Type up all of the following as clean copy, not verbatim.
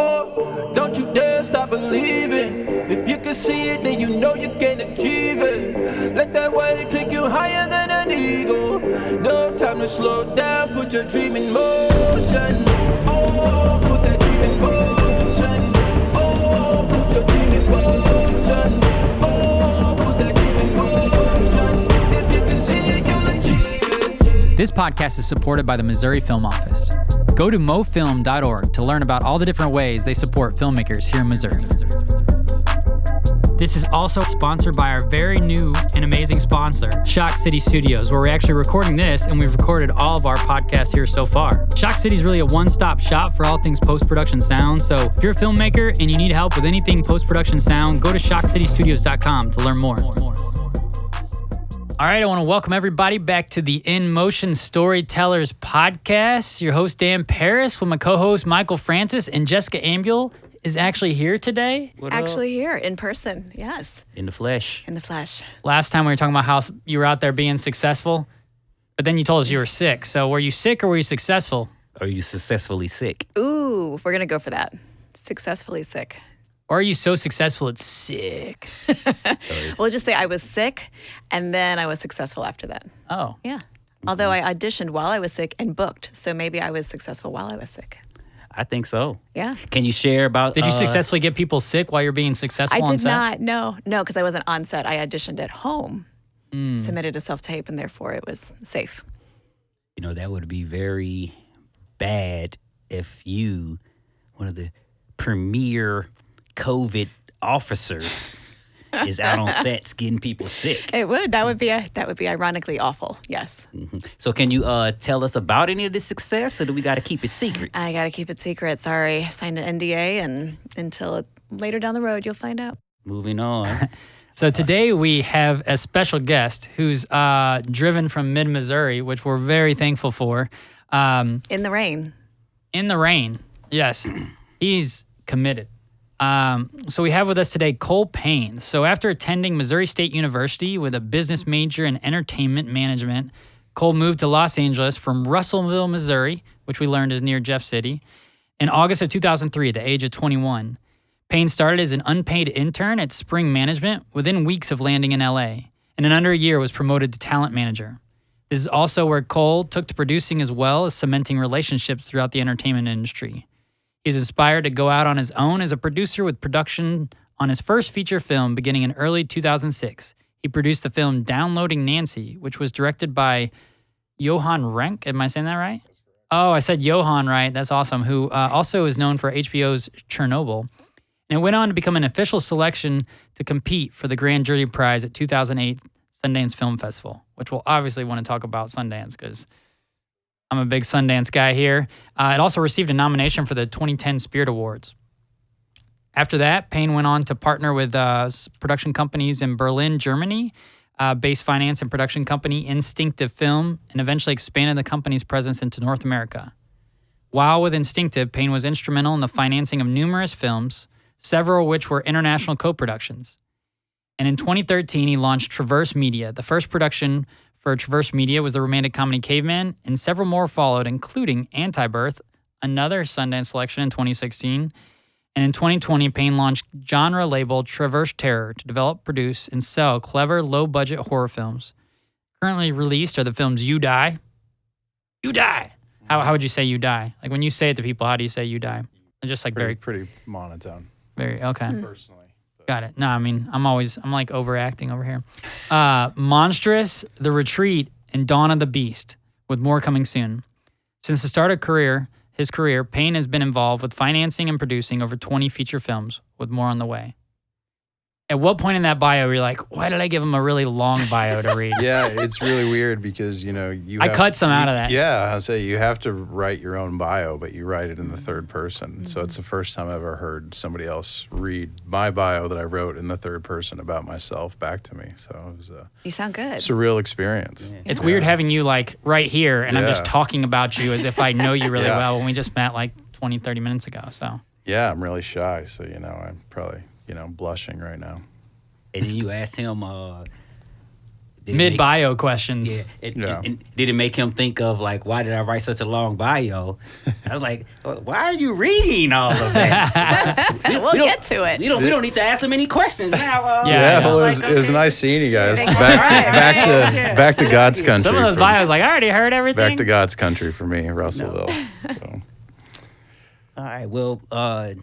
Oh, don't you dare stop believing. If you can see it, then you know you can achieve it. Let that wave take you higher than an eagle. No time to slow down, put your dream in motion. Oh, put that dream in motion. Oh, put your dream in motion. Oh, put that dream in motion. If you can see it, you'll achieve it. This podcast is supported by the Missouri Film Office. Go to mofilm.org to learn about all the different ways they support filmmakers here in Missouri. This is also sponsored by our very new and amazing sponsor, Shock City Studios, where we're actually recording this, and we've recorded all of our podcasts here so far. Shock City is really a one-stop shop for all things post-production sound, so if you're a filmmaker and you need help with anything post-production sound, go to shockcitystudios.com to learn more. All right, I want to welcome everybody back to the In Motion Storytellers podcast. Your host, Dan Paris, with my co-host, Michael Francis, and Jessica Ambule is actually here today. What actually up? Here, in person, yes. In the flesh. In the flesh. Last time we were talking about how you were out there being successful, but then you told us you were sick. So were you sick or were you successful? Or are you successfully sick? Ooh, we're going to go for that. Successfully sick. Or are you so successful it's sick? We'll just say I was sick, and then I was successful after that. Oh. Yeah. Although I auditioned while I was sick and booked, so maybe I was successful while I was sick. I think so. Yeah. Can you share about... Did you successfully get people sick while you're being successful on set? I did not, no, because I wasn't on set. I auditioned at home, submitted a self-tape, and therefore it was safe. You know, that would be very bad if you, one of the premier COVID officers, is out on sets getting people sick. It would. That would be ironically awful. Yes. Mm-hmm. So can you tell us about any of the success, or do we got to keep it secret? I got to keep it secret. Sorry. Signed an NDA, and until later down the road, you'll find out. Moving on. So today we have a special guest who's driven from mid-Missouri, which we're very thankful for. In the rain. In the rain. Yes. He's committed. So we have with us today Cole Payne. So after attending Missouri State University with a business major in entertainment management, Cole moved to Los Angeles from Russellville, Missouri, which we learned is near Jeff City, in August of 2003 at the age of 21. Payne started as an unpaid intern at Spring Management within weeks of landing in LA, and in under a year was promoted to talent manager. This is also where Cole took to producing as well as cementing relationships throughout the entertainment industry. He's inspired to go out on his own as a producer with production on his first feature film beginning in early 2006. He produced the film Downloading Nancy, which was directed by Johan Renck. Am I saying that right? Oh, I said Johan right. That's awesome. Who also is known for HBO's Chernobyl. And it went on to become an official selection to compete for the Grand Jury Prize at 2008 Sundance Film Festival, which we'll obviously want to talk about Sundance because I'm a big Sundance guy here. It also received a nomination for the 2010 Spirit Awards. After that, Payne went on to partner with production companies in Berlin, Germany, based finance and production company Instinctive Film, and eventually expanded the company's presence into North America. While with Instinctive, Payne was instrumental in the financing of numerous films, several of which were international co-productions. And in 2013, he launched Traverse Media. The first production for Traverse Media was the romantic comedy Caveman, and several more followed, including Anti-Birth, another Sundance selection in 2016. And in 2020, Payne launched genre label Traverse Terror to develop, produce, and sell clever, low-budget horror films. Currently released are the films You Die. You Die! How would you say You Die? Like when you say it to people, how do you say You Die? It's just like pretty monotone. Very, okay. Personally. Got it. No, I mean, I'm like overacting over here. Monstrous, The Retreat, and Dawn of the Beast, with more coming soon. Since the start of his career, Payne has been involved with financing and producing over 20 feature films, with more on the way. At what point in that bio were you like, why did I give him a really long bio to read? Yeah, it's really weird because, I cut some out of that. Yeah, I say you have to write your own bio, but you write it in the third person. Mm-hmm. So it's the first time I've ever heard somebody else read my bio that I wrote in the third person about myself back to me. So it was You sound good. Surreal experience. Yeah. It's weird having you like right here and I'm just talking about you as if I know you really well when we just met like 20, 30 minutes ago. So yeah, I'm really shy. So, I'm probably, blushing right now. And then you asked him, Mid-bio questions. Yeah. Yeah. And did it make him think of like, why did I write such a long bio? I was like, why are you reading all of that? We'll get to it. We don't need to ask him any questions now. Yeah, Well, it was nice seeing you guys. Back to God's country. Some of those bios, like, I already heard everything. Back to God's country for me, Russellville. So. All right. Well, Go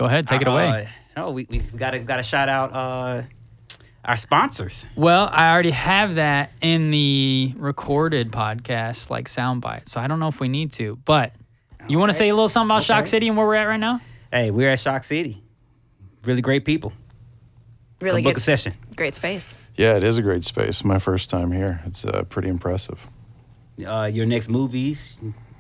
ahead, take it away. No, we gotta shout out our sponsors. Well, I already have that in the recorded podcast, like soundbite. So I don't know if we need to. But you want to say a little something about Shock City and where we're at right now? Hey, we're at Shock City. Really great people. Really Come book good a session. Great space. Yeah, it is a great space. My first time here. It's pretty impressive. Your next movies,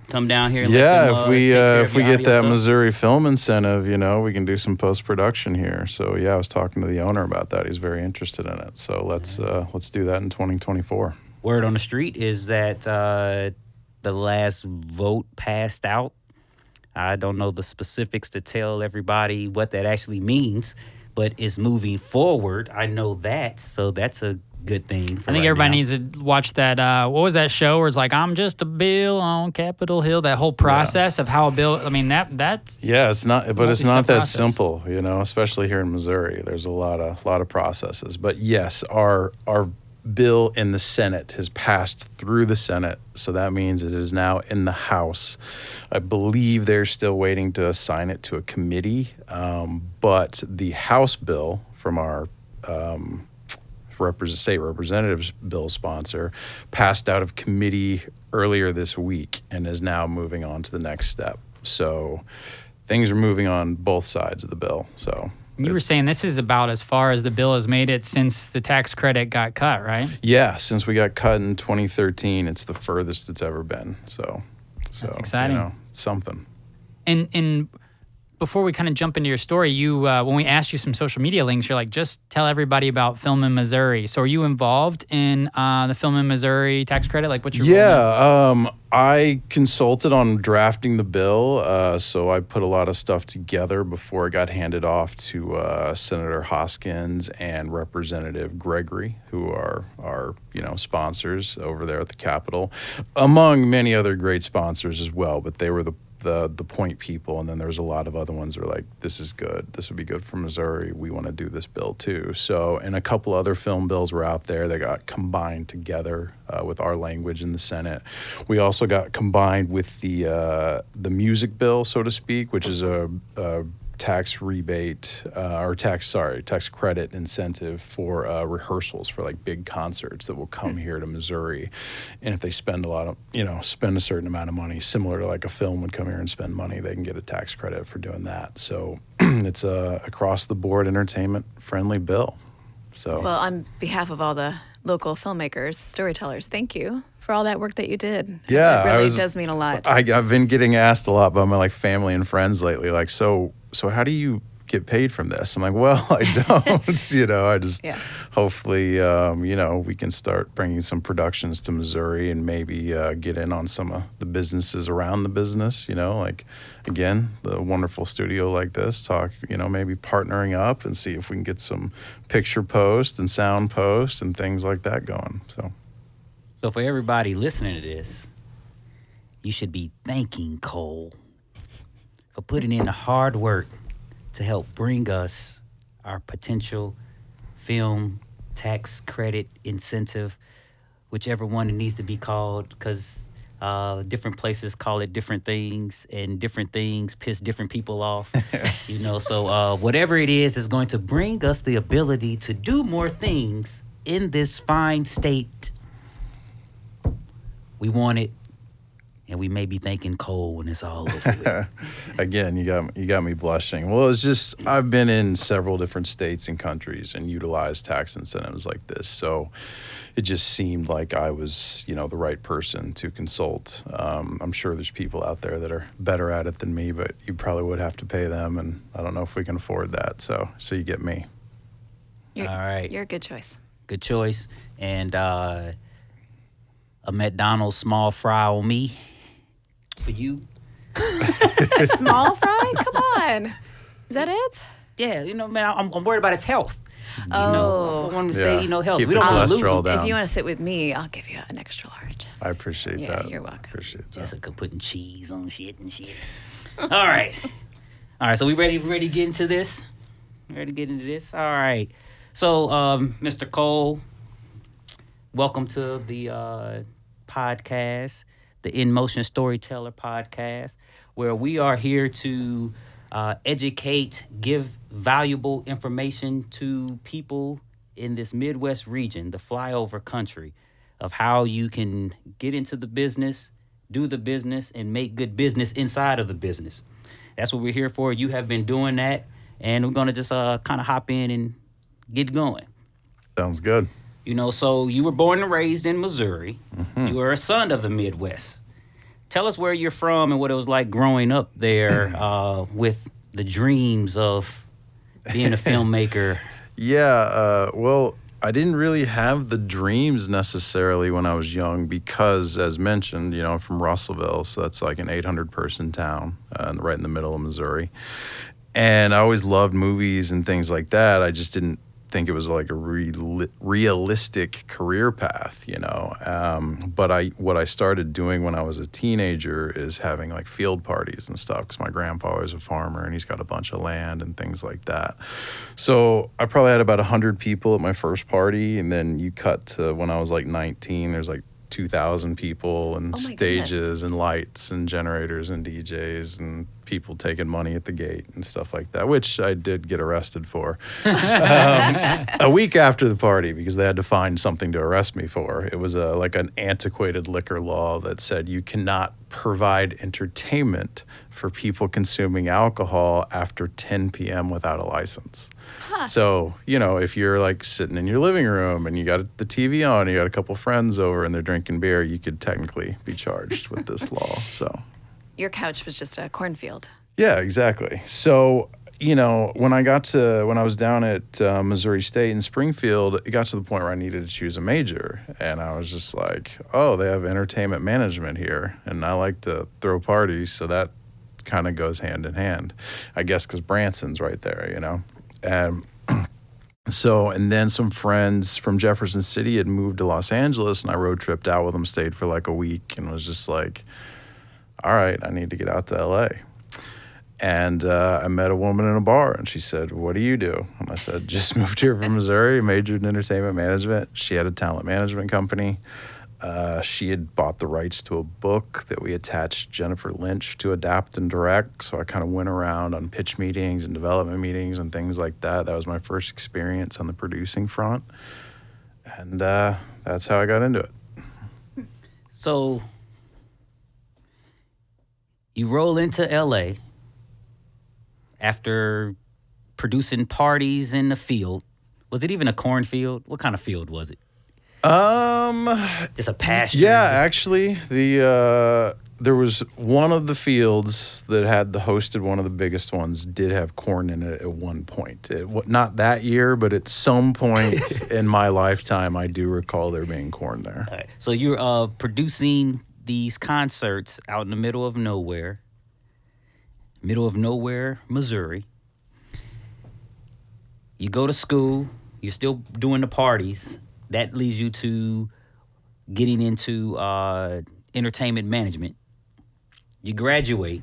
come down here. And Yeah, let them, if we take care of if we your get audio that stuff. Missouri film incentive, we can do some post production here. So yeah, I was talking to the owner about that. He's very interested in it. So let's do that in 2024. Word on the street is that the last vote passed out. I don't know the specifics to tell everybody what that actually means, but it's moving forward. I know that, so that's a good thing. For I think right everybody now. needs to watch that. What was that show where it's like, I'm just a bill on Capitol Hill? That whole process of how a bill, I mean, that's. Yeah, it's not, but it's multi-step not that process. simple, especially here in Missouri. There's a lot of processes. But yes, our bill in the Senate has passed through the Senate, so that means it is now in the House. I believe they're still waiting to assign it to a committee, but the House bill from our state representatives bill sponsor passed out of committee earlier this week and is now moving on to the next step. So things are moving on both sides of the bill. So You were saying this is about as far as the bill has made it since the tax credit got cut, right? yeah, since we got cut in 2013, it's the furthest it's ever been. So That's exciting. It's something. And before we kind of jump into your story, you when we asked you some social media links, you're like, just tell everybody about Film in Missouri. So are you involved in the Film in Missouri tax credit? Like, what's your role now? Yeah, I consulted on drafting the bill, so I put a lot of stuff together before it got handed off to Senator Hoskins and Representative Gregory, who are our sponsors over there at the Capitol, among many other great sponsors as well. But they were the point people, and then there's a lot of other ones that are like, this is good, this would be good for Missouri, we want to do this bill too. So, and a couple other film bills were out there that got combined together with our language in the Senate. We also got combined with the music bill, so to speak, which is a tax rebate tax credit incentive for rehearsals for like big concerts that will come here to Missouri. And if they spend spend a certain amount of money, similar to like a film would come here and spend money, they can get a tax credit for doing that. So it's a across the board entertainment friendly bill. So Well, on behalf of all the local filmmakers, storytellers, thank you for all that work that you did. Yeah, it really does mean a lot. I've been getting asked a lot by my family and friends lately, like, so how do you get paid from this? I'm like, well, I don't. I just hopefully we can start bringing some productions to Missouri and maybe get in on some of the businesses around the business. Like again, the wonderful studio like this. Talk, maybe partnering up and see if we can get some picture post and sound post and things like that going. So for everybody listening to this, you should be thanking Cole for putting in the hard work to help bring us our potential film tax credit incentive, whichever one it needs to be called, because different places call it different things, and different things piss different people off. So whatever it is going to bring us the ability to do more things in this fine state. We want it, and we may be thanking Cole when it's all over with. Again, you got me blushing. Well, it's just I've been in several different states and countries and utilized tax incentives like this, so it just seemed like I was, the right person to consult. I'm sure there's people out there that are better at it than me, but you probably would have to pay them, and I don't know if we can afford that. So you get me. All right. You're a good choice. Good choice. And a McDonald's small fry on me for you. A small fry? Come on. Is that it? Yeah, man, I'm worried about his health. Oh. I want to stay, healthy. Keep We the don't want to lose cholesterol them. down. If you want to sit with me, I'll give you an extra large. I appreciate Yeah, that. you're welcome. Appreciate that. Jessica putting cheese on shit and shit. All right. So we ready to get into this? Ready to get into this? All right. So, Mr. Cole, welcome to the podcast, the In Motion Storyteller podcast, where we are here to educate, give valuable information to people in this Midwest region, the flyover country, of how you can get into the business, do the business, and make good business inside of the business. That's what we're here for. You have been doing that, and we're going to just kind of hop in and get going. Sounds good. So you were born and raised in Missouri. Mm-hmm. You are a son of the Midwest. Tell us where you're from and what it was like growing up there with the dreams of being a filmmaker. Yeah, well, I didn't really have the dreams necessarily when I was young because, as mentioned, I'm from Russellville, so that's like an 800-person town right in the middle of Missouri. And I always loved movies and things like that. I just didn't think it was like a realistic career path, But what I started doing when I was a teenager is having like field parties and stuff because my grandfather's a farmer and he's got a bunch of land and things like that. So I probably had about 100 people at my first party, and then you cut to when I was like 19, there's like 2,000 people and stages and lights and generators and DJs and people taking money at the gate and stuff like that, which I did get arrested for a week after the party because they had to find something to arrest me for. It was like an antiquated liquor law that said you cannot provide entertainment for people consuming alcohol after 10 p.m. without a license. So, if you're like sitting in your living room and you got the TV on, you got a couple friends over and they're drinking beer, you could technically be charged with this law. So Your couch was just a cornfield. yeah, exactly. So, when I was down at Missouri State in Springfield, it got to the point where I needed to choose a major. And I was just like, oh, they have entertainment management here. And I like to throw parties, so that kind of goes hand in hand, I guess, because Branson's right there, And and then some friends from Jefferson City had moved to Los Angeles, and I road tripped out with them, stayed for like a week, and was just like, all right, I need to get out to LA. And I met a woman in a bar, and she said, what do you do? And I said, just moved here from Missouri, majored in entertainment management. She had a talent management company. She had bought the rights to a book that we attached Jennifer Lynch to adapt and direct. So I kind of went around on pitch meetings and development meetings and things like that. That was my first experience on the producing front. And that's how I got into it. So you roll into LA after producing parties in the field. Was it even a cornfield? What kind of field was it? Just a pasture? Yeah, actually, there was one of the fields that had hosted one of the biggest ones did have corn in it at one point. Not that year, but at some point in my lifetime, I do recall there being corn there. All right. So you're producing these concerts out in the middle of nowhere, Missouri. You go to school. You're still doing the parties. That leads you to getting into entertainment management. You graduate.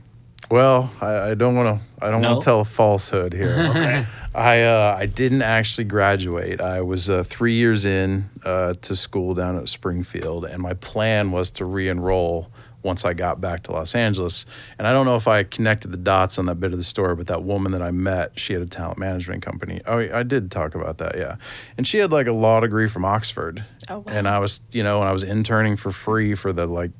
Well, I don't want to tell a falsehood here. Okay. I didn't actually graduate. I was 3 years in to school down at Springfield, and my plan was to re-enroll once I got back to Los Angeles. And I don't know if I connected the dots on that bit of the story, but that woman that I met, she had a talent management company. Oh, I did talk about that, yeah. And she had like a law degree from Oxford. Oh, wow. And I was, when I was interning for free for the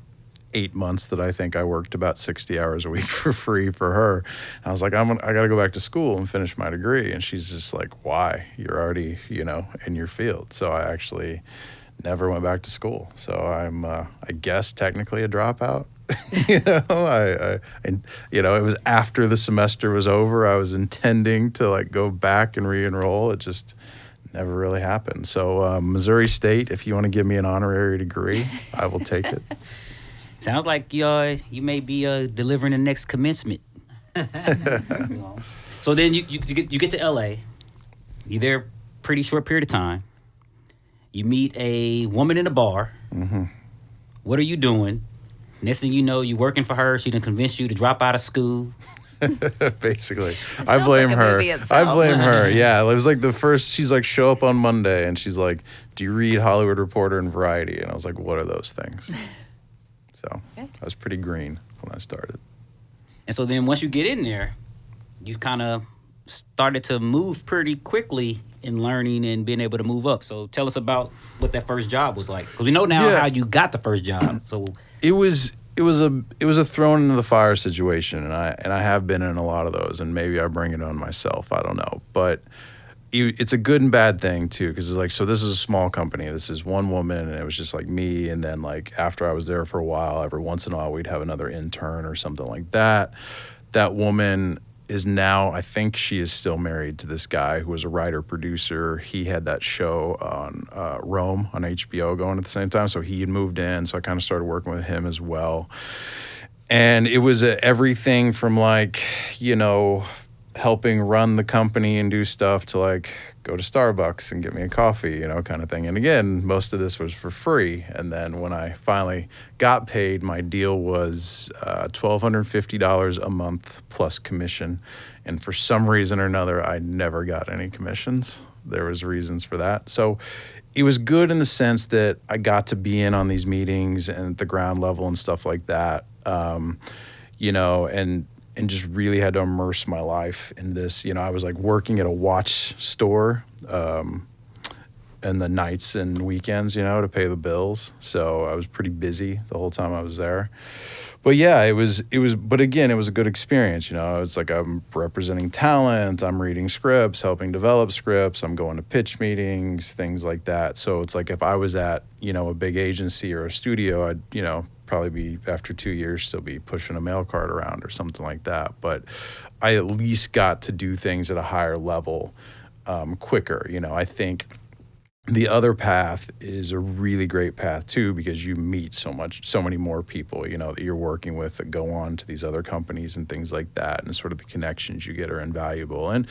8 months that I think I worked about 60 hours a week for free for her. And I was like, I got to go back to school and finish my degree. And she's just like, why? You're already, in your field. So I actually never went back to school. So I'm, I guess, technically a dropout. It was after the semester was over. I was intending to go back and re-enroll. It just never really happened. So Missouri State, if you want to give me an honorary degree, I will take it. Sounds like you may be delivering the next commencement. So then you get to LA. You're there pretty short period of time. You meet a woman in a bar. Mm-hmm. What are you doing? Next thing you know, you're working for her. She done convinced you to drop out of school. Basically, It I sounds blame like a her. movie I itself. blame her. Yeah, it was like the first. She's like, show up on Monday, and she's like, do you read Hollywood Reporter and Variety? And I was like, what are those things? So I was pretty green when I started. And so then once you get in there, you kind of started to move pretty quickly in learning and being able to move up. So tell us about what that first job was like. Because we know now Yeah. how you got the first job. So It was a thrown into the fire situation, and I have been in a lot of those, and maybe I bring it on myself. I don't know, but it's a good and bad thing too, because it's like, so this is a small company. This is one woman, and it was just like me. And then like after I was there for a while, every once in a while we'd have another intern or something like that. That woman is now, I think she is still married to this guy who was a writer producer. He had that show on Rome on HBO going at the same time, so he had moved in. So I kind of started working with him as well. And it was everything from like, you know, helping run the company and do stuff to like go to Starbucks and get me a coffee, you know, kind of thing. And again, most of this was for free. And then when I finally got paid, my deal was $1,250 a month plus commission. And for some reason or another, I never got any commissions. There was reasons for that. So it was good in the sense that I got to be in on these meetings and at the ground level and stuff like that, you know, and just really had to immerse my life in this. You know, I was like working at a watch store in the nights and weekends, you know, to pay the bills. So I was pretty busy the whole time I was there. But yeah, it was, but again, it was a good experience. You know, it's like I'm representing talent, I'm reading scripts, helping develop scripts, I'm going to pitch meetings, things like that. So it's like if I was at, you know, a big agency or a studio, I'd, you know, probably be after 2 years still be pushing a mail cart around or something like that. But I at least got to do things at a higher level quicker. You know, I think the other path is a really great path too, because you meet so many more people, you know, that you're working with that go on to these other companies and things like that. And sort of the connections you get are invaluable. And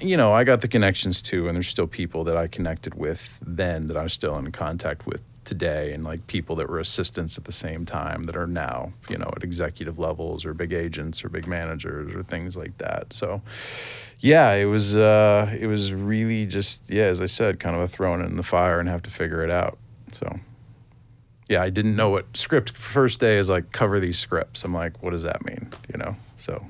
you know, I got the connections too, and there's still people that I connected with then that I'm still in contact with today, and like people that were assistants at the same time that are now, you know, at executive levels or big agents or big managers or things like that. So yeah, it was really just, yeah, as I said, kind of a thrown in the fire and have to figure it out. So yeah, I didn't know what script. First day is like, cover these scripts. I'm like, what does that mean? You know, so.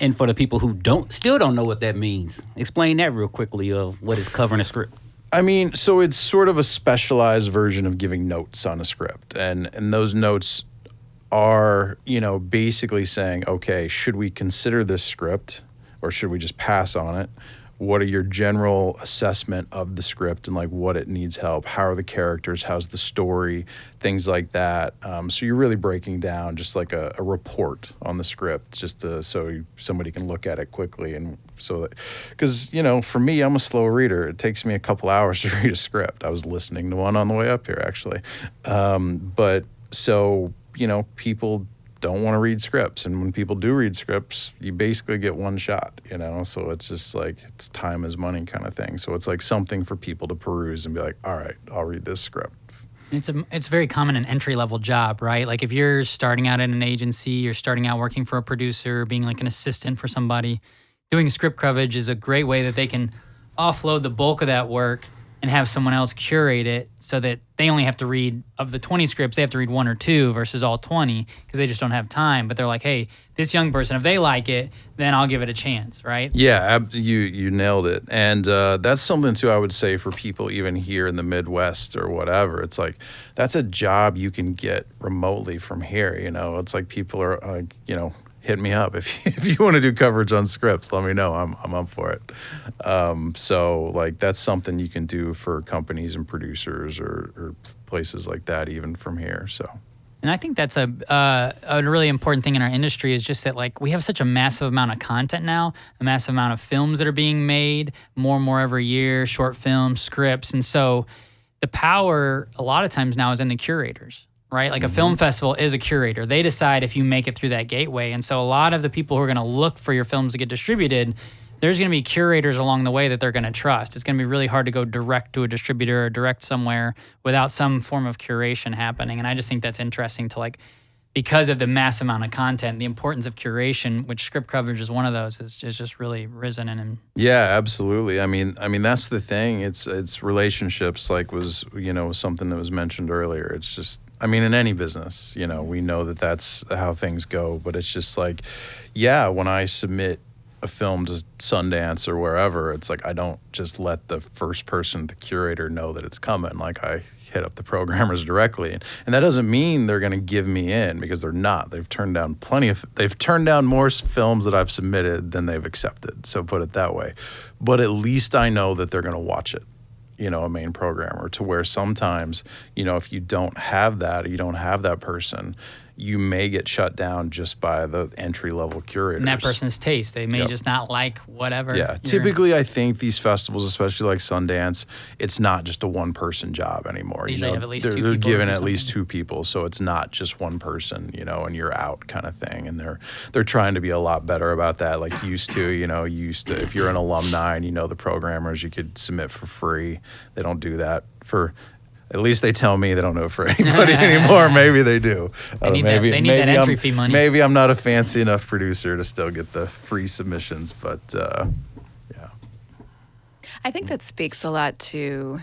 and for the people who still don't know what that means, explain that real quickly of what is covering a script. I mean, so it's sort of a specialized version of giving notes on a script. And those notes are, you know, basically saying, okay, should we consider this script or should we just pass on it? What are your general assessment of the script and like what it needs help? How are the characters? How's the story? Things like that. So you're really breaking down just like a report on the script, just so somebody can look at it quickly. And so that, because, you know, for me, I'm a slow reader. It takes me a couple hours to read a script. I was listening to one on the way up here, actually. But so, you know, people don't want to read scripts, and when people do read scripts, you basically get one shot, you know, so it's just like, it's time is money kind of thing. So it's like something for people to peruse and be like, all right, I'll read this script. It's very common an entry-level job, right? Like if you're starting out at an agency, you're starting out working for a producer, being like an assistant for somebody, doing script coverage is a great way that they can offload the bulk of that work and have someone else curate it so that they only have to read, of the 20 scripts, they have to read 1 or 2 versus all 20 because they just don't have time. But they're like, hey, this young person, if they like it, then I'll give it a chance, right? Yeah, you nailed it. And that's something too I would say for people even here in the Midwest or whatever. It's like, that's a job you can get remotely from here, you know. It's like people are like, you know, hit me up if you want to do coverage on scripts. Let me know. I'm up for it. So like that's something you can do for companies and producers or places like that, even from here. So. And I think that's a really important thing in our industry is just that like we have such a massive amount of content now, a massive amount of films that are being made, more and more every year, short films, scripts, and so the power a lot of times now is in the curators. Right? Like a film festival is a curator. They decide if you make it through that gateway. And so a lot of the people who are going to look for your films to get distributed, there's going to be curators along the way that they're going to trust. It's going to be really hard to go direct to a distributor or direct somewhere without some form of curation happening. And I just think that's interesting to like, because of the mass amount of content, the importance of curation, which script coverage is one of those, is just really risen. And yeah, absolutely. I mean, that's the thing. It's relationships, like was, something that was mentioned earlier. It's just, I mean, in any business, we know that that's how things go, but it's just like, yeah, when I submit a film to Sundance or wherever, it's like I don't just let the first person, the curator, know that it's coming. Like I hit up the programmers directly, and that doesn't mean they're going to give me in, because they're not. They've turned down more films that I've submitted than they've accepted. So put it that way. But at least I know that they're going to watch it. A main programmer, to where sometimes, if you don't have that, or you don't have that person, you may get shut down just by the entry-level curators. And that person's taste. They may just not like whatever. Yeah. Typically, I think these festivals, especially like Sundance, it's not just a one-person job anymore. They usually have at least two people. They're given at least two people, so it's not just one person, and you're out kind of thing. And they're trying to be a lot better about that, like used to, if you're an alumni and the programmers, you could submit for free. They don't do that for... At least they tell me. They don't know for anybody anymore. Maybe they do. They need that entry fee money. Maybe I'm not a fancy enough producer to still get the free submissions, but yeah. I think that speaks a lot to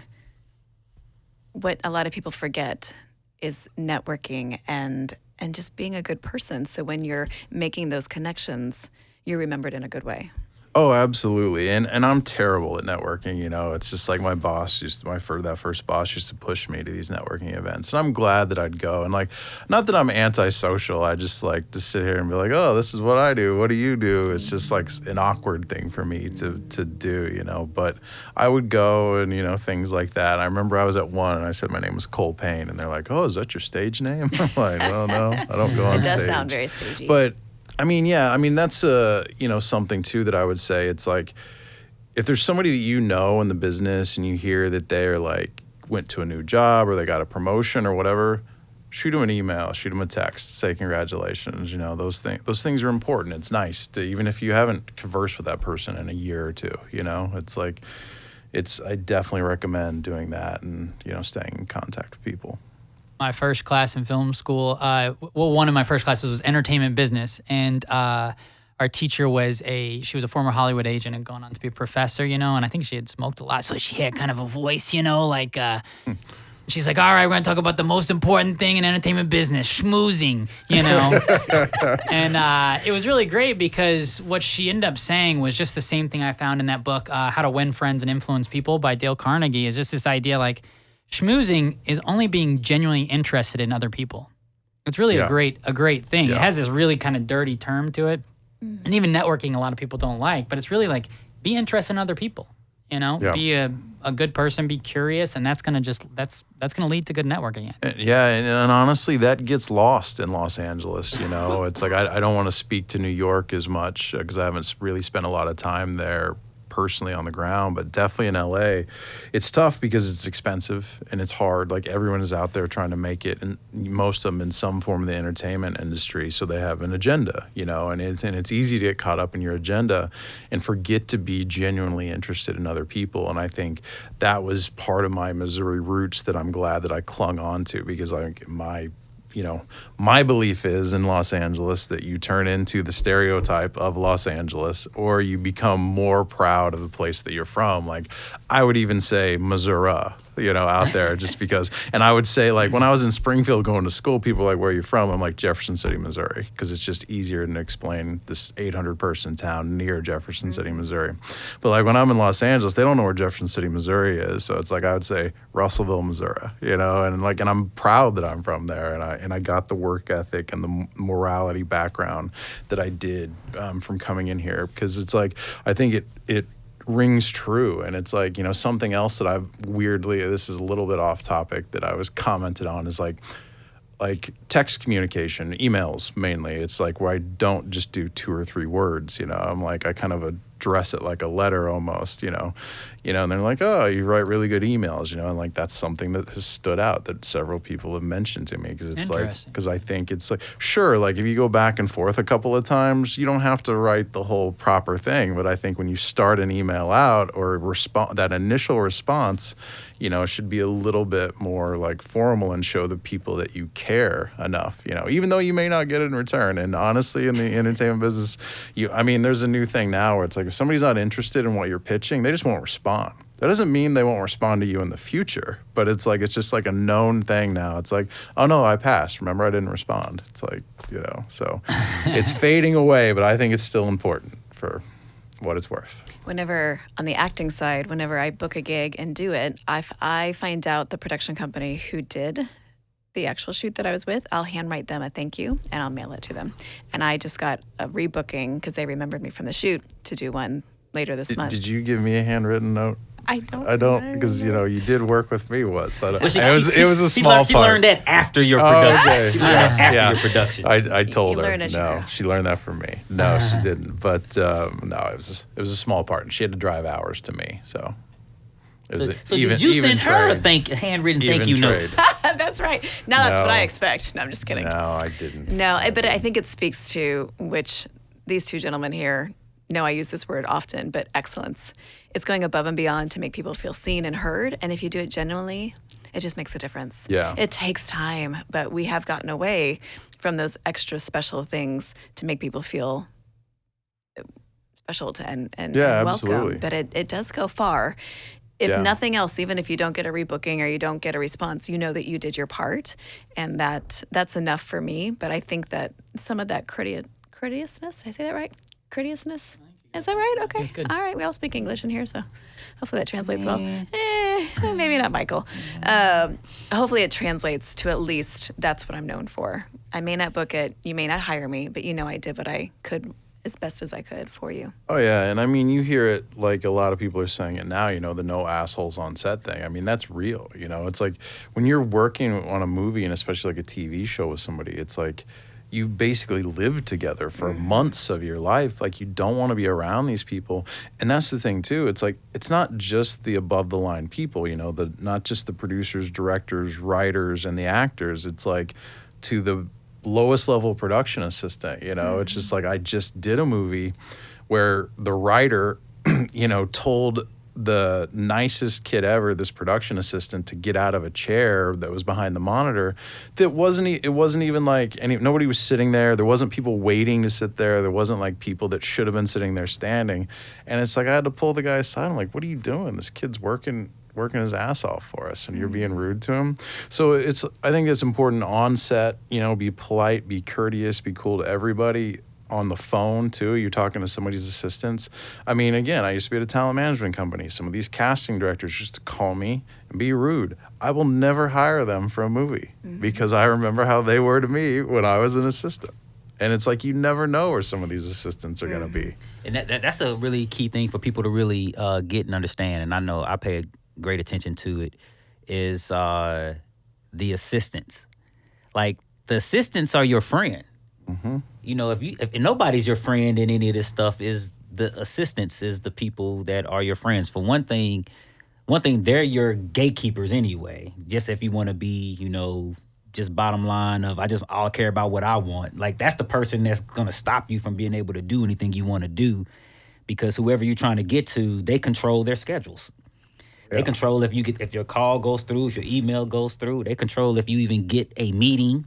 what a lot of people forget is networking and just being a good person. So when you're making those connections, you're remembered in a good way. Oh, absolutely. And I'm terrible at networking, It's just like my boss that first boss used to push me to these networking events. And I'm glad that I'd go. And like, not that I'm antisocial. I just like to sit here and be like, oh, this is what I do. What do you do? It's just like an awkward thing for me to do, But I would go and, things like that. I remember I was at one and I said my name was Cole Payne. And they're like, oh, is that your stage name? I'm like, well, no, I don't go on stage. It does sound very stagey. But that's something too that I would say. It's like, if there's somebody that in the business and you hear that they're like went to a new job or they got a promotion or whatever, shoot them an email, shoot them a text, say congratulations. Those things are important. It's nice to, even if you haven't conversed with that person in a year or two, it's like, I definitely recommend doing that and, staying in contact with people. My first class in film school, one of my first classes was entertainment business, and our teacher she was a former Hollywood agent and gone on to be a professor, and I think she had smoked a lot, so she had kind of a voice, like, she's like, all right, we're gonna talk about the most important thing in entertainment business, schmoozing, and it was really great because what she ended up saying was just the same thing I found in that book, How to Win Friends and Influence People by Dale Carnegie, is just this idea like, schmoozing is only being genuinely interested in other people. It's really a great thing. Yeah. It has this really kind of dirty term to it. Mm-hmm. And even networking, a lot of people don't like, but it's really like, be interested in other people, be a good person, be curious. And that's going to lead to good networking. Yeah. And honestly, that gets lost in Los Angeles. It's like, I don't want to speak to New York as much because I haven't really spent a lot of time there personally on the ground, but definitely in LA, it's tough because it's expensive and it's hard. Like everyone is out there trying to make it, and most of them in some form of the entertainment industry. So they have an agenda, and it's easy to get caught up in your agenda and forget to be genuinely interested in other people. And I think that was part of my Missouri roots that I'm glad that I clung on to, because my belief is in Los Angeles that you turn into the stereotype of Los Angeles, or you become more proud of the place that you're from. Like, I would even say Missouri, out there, just because. And I would say, like, when I was in Springfield going to school, people were like, where are you from? I'm like, Jefferson City, Missouri, because it's just easier to explain this 800-person town near Jefferson City, Missouri. But like when I'm in Los Angeles, they don't know where Jefferson City, Missouri is. So it's like I would say Russellville, Missouri, and I'm proud that I'm from there, and I got the work ethic and the morality background that I did from coming in here, because it's like I think it rings true. And it's like, something else that I've weirdly, this is a little bit off topic, that I was commented on, is like text communication, emails mainly. It's like where I don't just do 2 or 3 words, I'm like, I kind of dress it like a letter almost, and they're like, oh, you write really good emails, and like that's something that has stood out that several people have mentioned to me, because it's like, because I think it's like, sure, like if you go back and forth a couple of times, you don't have to write the whole proper thing, but I think when you start an email out or that initial response, should be a little bit more like formal and show the people that you care enough, even though you may not get it in return. And honestly, in the entertainment business, there's a new thing now where it's like if somebody's not interested in what you're pitching, they just won't respond. That doesn't mean they won't respond to you in the future, but it's just like a known thing now. It's like, oh no, I passed. Remember, I didn't respond. It's like, so it's fading away, but I think it's still important for what it's worth. Whenever, on the acting side, whenever I book a gig and do it, I find out the production company who did the actual shoot that I was with, I'll handwrite them a thank you and I'll mail it to them. And I just got a rebooking because they remembered me from the shoot to do one later this month. Did you give me a handwritten note? I don't because you did work with me once. It was a small part. She learned that after your production. Okay. She learned that after your production. I told her. Learn as you No, go. she learned that from me. No, she didn't. But no, it was a small part, and she had to drive hours to me. So it was So did you send her a handwritten thank you note? That's right. Now that's what No. I expect. No, I'm just kidding. No, I didn't. No, but I think it speaks to which these two gentlemen here know I use this word often, but excellence. It's going above and beyond to make people feel seen and heard. And if you do it genuinely, it just makes a difference. Yeah. It takes time, but we have gotten away from those extra special things to make people feel special and Yeah, welcome. absolutely. But it does go far. If Yeah. nothing else, even if you don't get a rebooking or you don't get a response, you know that you did your part, and that's enough for me. But I think that some of that courteousness, did I say that right? Courteousness? Is that right? Okay. That's good. All right. We all speak English in here, so hopefully that translates well. Maybe not Michael. Hopefully it translates to at least that's what I'm known for. I may not book it. You may not hire me, but I did what I could as best as I could for you. Oh, yeah. And you hear it like a lot of people are saying it now, the no assholes on set thing. That's real. It's like when you're working on a movie and especially like a TV show with somebody, it's like you basically live together for months of your life. Like you don't want to be around these people. And that's the thing too. It's like, it's not just the above the line people, not just the producers, directors, writers, and the actors. It's like to the lowest level production assistant, it's just like, I just did a movie where the writer, told the nicest kid ever, this production assistant, to get out of a chair that was behind the monitor. It wasn't even like nobody was sitting there. There wasn't people waiting to sit there. There wasn't like people that should have been sitting there standing. And it's like I had to pull the guy aside. I'm like, what are you doing? This kid's working his ass off for us, and you're being rude to him. So I think it's important on set, be polite, be courteous, be cool to everybody. On the phone too, you're talking to somebody's assistants. Again, I used to be at a talent management company. Some of these casting directors used to call me and be rude. I will never hire them for a movie because I remember how they were to me when I was an assistant. And it's like you never know where some of these assistants are going to be. And that's a really key thing for people to really get and understand. And I know I pay great attention to it, is the assistants. Like the assistants are your friend. Mm-hmm. If nobody's your friend in any of this stuff, is the assistants is the people that are your friends. For one thing, they're your gatekeepers anyway. Just if you want to be, just bottom line of I'll care about what I want. Like that's the person that's gonna stop you from being able to do anything you want to do, because whoever you're trying to get to, they control their schedules. Yeah. They control if your call goes through, if your email goes through. They control if you even get a meeting.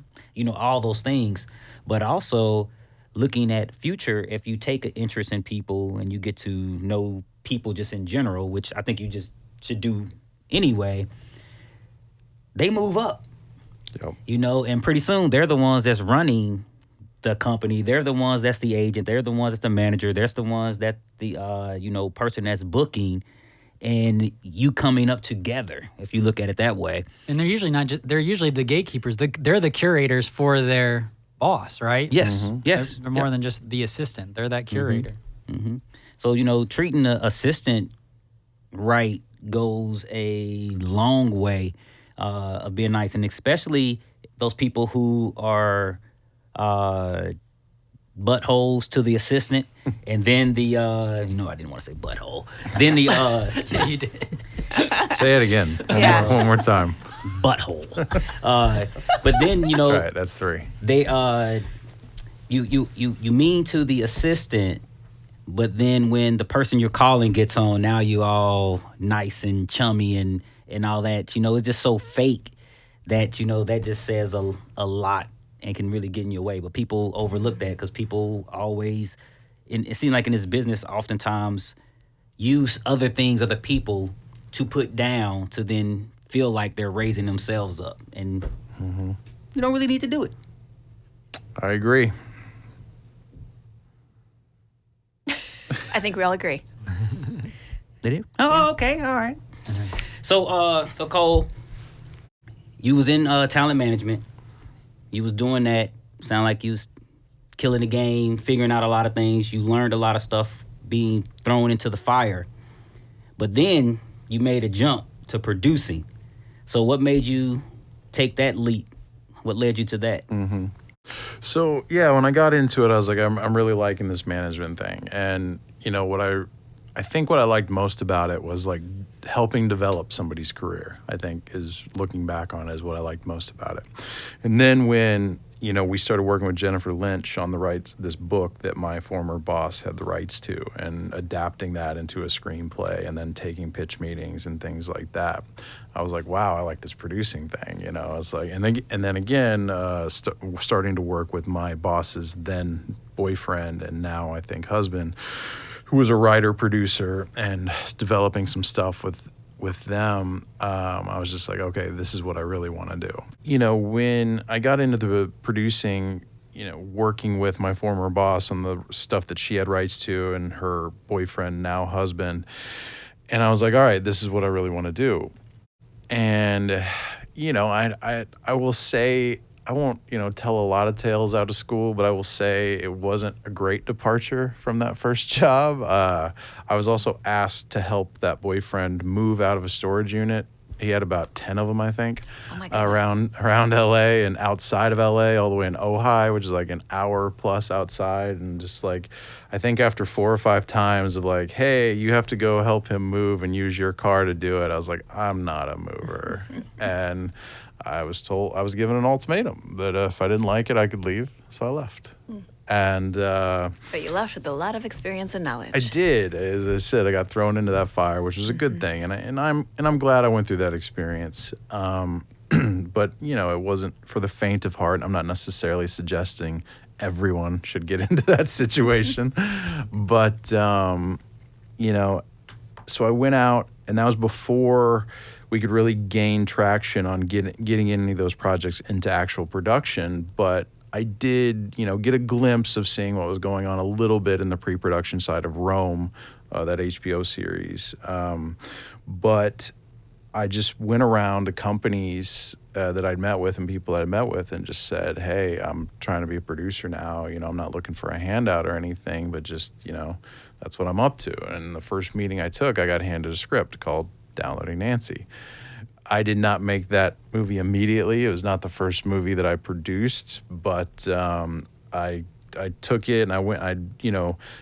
All those things. But also looking at future, if you take an interest in people and you get to know people just in general, which I think you just should do anyway, they move up. Yep. And pretty soon they're the ones that's running the company. They're the ones that's the agent. They're the ones that's the manager. They're the ones that the person that's booking, and you coming up together, if you look at it that way. And they're usually they're usually the gatekeepers. They're the curators for their boss, right? Yes, Mm-hmm. yes. They're more than just the assistant. They're that curator. Mm-hmm. So, treating the assistant right goes a long way of being nice. And especially those people who are buttholes to the assistant, and then the I didn't want to say butthole. Then the yeah, you did. Say it again. One more time. Butthole. But then That's right. That's 3. They you mean to the assistant, but then when the person you're calling gets on, now you all nice and chummy and all that. It's just so fake that that just says a lot and can really get in your way. But people overlook that because people always, it seems like in this business, oftentimes use other things, other people to put down to then feel like they're raising themselves up. And you don't really need to do it. I agree. I think we all agree. Did it? Oh, okay. All right. So Cole, you was in talent management. You was doing that. Sound like you was killing the game, figuring out a lot of things. You learned a lot of stuff being thrown into the fire. But then you made a jump to producing. So what made you take that leap? What led you to that? Mm-hmm. So, yeah, when I got into it, I was like, I'm really liking this management thing. And, what I think what I liked most about it was like helping develop somebody's career, I think is looking back on it is what I liked most about it. And then when, we started working with Jennifer Lynch on the rights, this book that my former boss had the rights to, and adapting that into a screenplay and then taking pitch meetings and things like that. I was like, wow, I like this producing thing, I was like, and then again, starting to work with my boss's then boyfriend and now I think husband, who was a writer producer, and developing some stuff with them. I was just like, okay, this is what I really want to do. When I got into the producing, working with my former boss on the stuff that she had rights to and her boyfriend, now husband, and I was like, all right, this is what I really want to do. And, I will say, I won't, tell a lot of tales out of school, but I will say it wasn't a great departure from that first job. I was also asked to help that boyfriend move out of a storage unit. He had about 10 of them, I think, around LA and outside of LA, all the way in Ojai, which is like an hour plus outside. And just like, I think after 4 or 5 times of like, hey, you have to go help him move and use your car to do it, I was like, I'm not a mover. And I was given an ultimatum that if I didn't like it, I could leave. So I left. And but you left with a lot of experience and knowledge. I did. As I said, I got thrown into that fire, which was a good thing, and I'm glad I went through that experience. But it wasn't for the faint of heart. I'm not necessarily suggesting everyone should get into that situation, but so I went out, and that was before we could really gain traction on getting any of those projects into actual production. But I did, get a glimpse of seeing what was going on a little bit in the pre-production side of Rome, that HBO series. But I just went around to companies that I'd met with and people that I met with and just said, hey, I'm trying to be a producer now. I'm not looking for a handout or anything, but just, that's what I'm up to. And the first meeting I took, I got handed a script called Downloading Nancy. I did not make that movie immediately. It was not the first movie that I produced, but I took it and I'd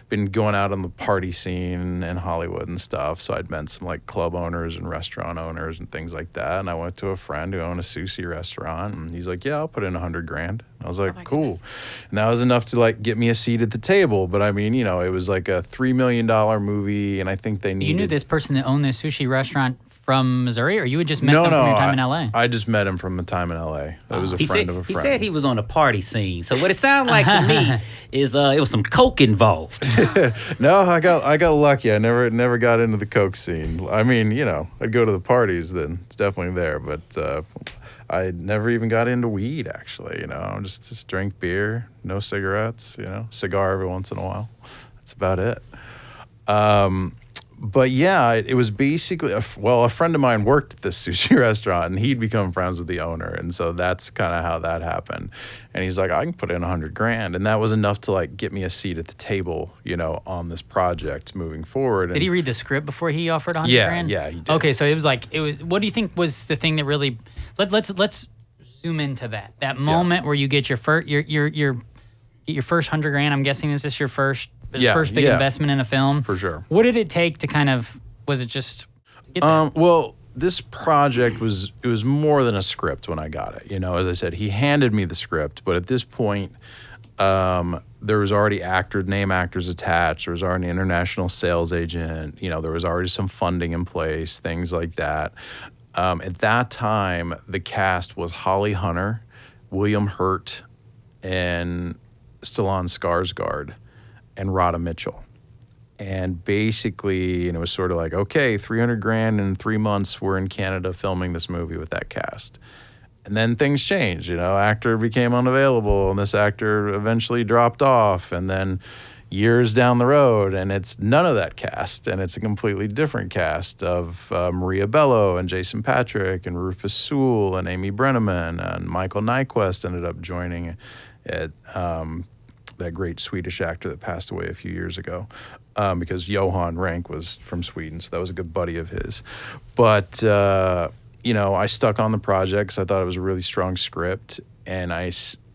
been going out on the party scene in Hollywood and stuff. So I'd met some like club owners and restaurant owners and things like that. And I went to a friend who owned a sushi restaurant, and he's like, yeah, I'll put in $100,000. And I was like, cool. Goodness. And that was enough to like get me a seat at the table. But I mean, it was like a $3 million movie, and I think they needed. You knew this person that owned this sushi restaurant from Missouri, or you had just met them from your time in LA? I just met him from the time in LA. That was a friend of a friend. He said he was on a party scene. So what it sounded like to me is it was some coke involved. No, I got lucky. I never got into the coke scene. I mean, I'd go to the parties, then it's definitely there. But I never even got into weed, actually. Just drink beer, no cigarettes. Cigar every once in a while. That's about it. But yeah, it was basically, a friend of mine worked at this sushi restaurant, and he'd become friends with the owner. And so that's kind of how that happened. And he's like, I can put in $100,000. And that was enough to like get me a seat at the table, on this project moving forward. Did he read the script before he offered $100,000? Yeah, he did. Okay, so it was, what do you think was the thing that really, let's zoom into that moment where you get your get your first $100,000. I'm guessing is this your first big Yeah. investment in a film? For sure. What did it take to kind of, was it just get that? Well, this project was more than a script when I got it. As I said, he handed me the script, but at this point, there was already name actors attached. There was already an international sales agent. There was already some funding in place, things like that. At that time, the cast was Holly Hunter, William Hurt, and Stellan Skarsgård, and Radha Mitchell. And basically, it was sort of like, okay, $300,000 in 3 months. We're in Canada filming this movie with that cast. And then things changed. Actor became unavailable, and this actor eventually dropped off. And then years down the road, and it's none of that cast, and it's a completely different cast of Maria Bello and Jason Patric and Rufus Sewell and Amy Brenneman, and Michael Nyquist ended up joining it. That great Swedish actor that passed away a few years ago, because Johan Renck was from Sweden, so that was a good buddy of his. But I stuck on the project because I thought it was a really strong script, and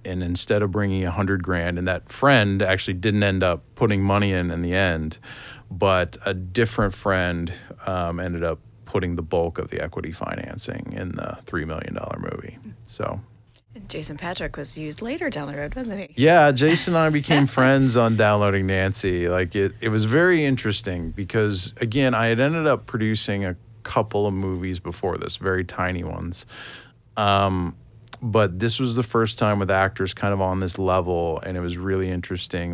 instead of bringing $100,000, and that friend actually didn't end up putting money in the end, but a different friend ended up putting the bulk of the equity financing in the $3 million movie. So. Jason Patric was used later down the road, wasn't he? Yeah, Jason and I became friends on Downloading Nancy. It was very interesting because, again, I had ended up producing a couple of movies before this, very tiny ones. But this was the first time with actors kind of on this level, and it was really interesting.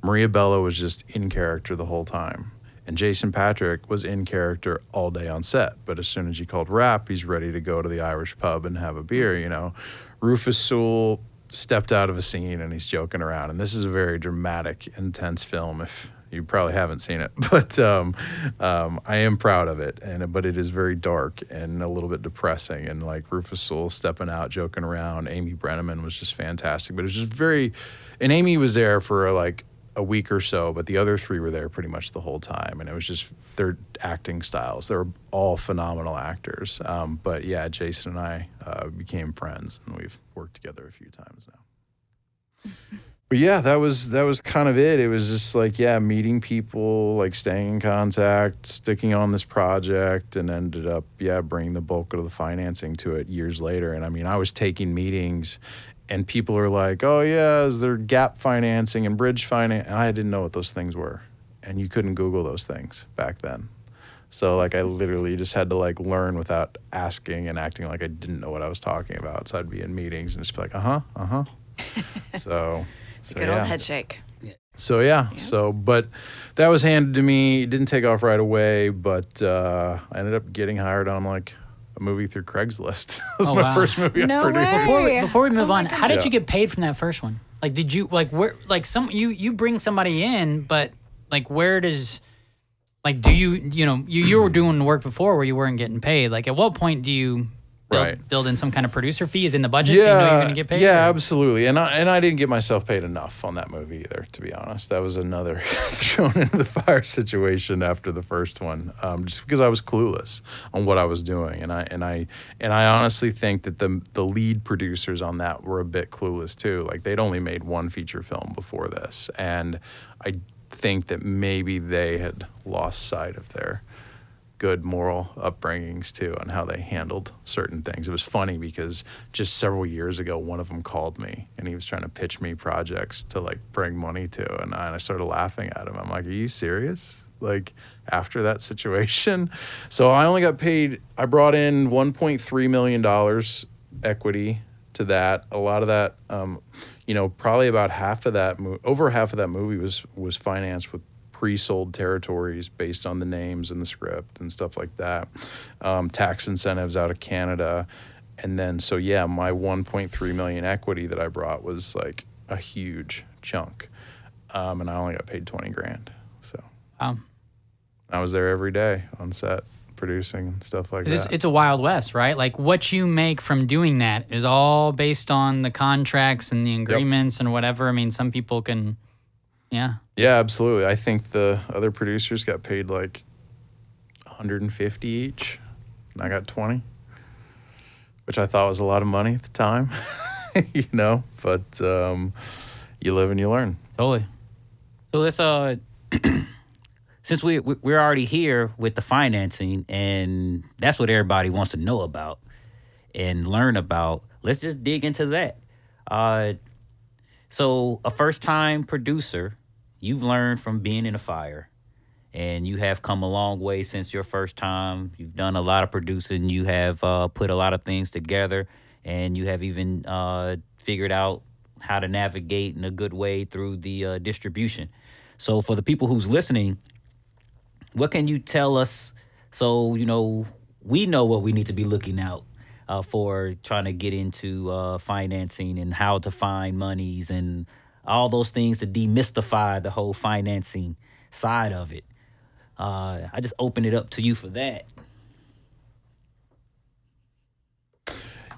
Maria Bello was just in character the whole time. And Jason Patric was in character all day on set. But as soon as you called wrap, he's ready to go to the Irish pub and have a beer, Rufus Sewell stepped out of a scene and he's joking around. And this is a very dramatic, intense film, if you probably haven't seen it. But I am proud of it. But it is very dark and a little bit depressing. And Rufus Sewell stepping out, joking around. Amy Brenneman was just fantastic. But it was just very... And Amy was there for a week or so, but the other three were there pretty much the whole time. And it was just their acting styles. They were all phenomenal actors. But yeah, Jason and I became friends, and we've worked together a few times now. But yeah, that was kind of it. It was just meeting people, staying in contact, sticking on this project, and ended up, bringing the bulk of the financing to it years later. And I was taking meetings, and people are like, oh, yeah, is there gap financing and bridge finance? And I didn't know what those things were. And you couldn't Google those things back then. So, I literally just had to, learn without asking and acting like I didn't know what I was talking about. So I'd be in meetings and just be like, uh-huh. So Good old head shake. So, yeah. But that was handed to me. It didn't take off right away, but I ended up getting hired on, a movie through Craigslist. That was my first movie I produced. way. Before we move on, how did Yeah. you get paid from that first one? Did you where you bring somebody in, but where does do you were doing the work before where you weren't getting paid? At what point do you build in some kind of producer fee? Is in the budget, so you know you're going to get paid? Yeah, absolutely. And I didn't get myself paid enough on that movie either, to be honest. That was another thrown into the fire situation after the first one, just because I was clueless on what I was doing. And I honestly think that the lead producers on that were a bit clueless too. They'd only made one feature film before this, and I think that maybe they had lost sight of their good moral upbringings too, and how they handled certain things. It was funny because just several years ago, one of them called me and he was trying to pitch me projects to bring money to, and I started laughing at him. I'm like, are you serious? After that situation? So I only got paid, I brought in $1.3 million equity to that. A lot of that, probably about half of that, over half of that movie was financed with pre-sold territories based on the names in the script and stuff like that. Tax incentives out of Canada. And then, my $1.3 million equity that I brought was a huge chunk. And I only got paid $20,000. So I was there every day on set producing and stuff like that. It's a Wild West, right? What you make from doing that is all based on the contracts and the agreements and whatever. Some people can, yeah. Yeah, absolutely. I think the other producers got paid $150 each, and I got 20, which I thought was a lot of money at the time, But you live and you learn. Totally. So let's since we're already here with the financing, and that's what everybody wants to know about and learn about, let's just dig into that. So a first-time producer, you've learned from being in a fire, and you have come a long way since your first time. You've done a lot of producing. You have put a lot of things together, and you have even figured out how to navigate in a good way through the distribution. So for the people who's listening, what can you tell us so, we know what we need to be looking out for trying to get into financing and how to find monies and all those things to demystify the whole financing side of it. I just open it up to you for that.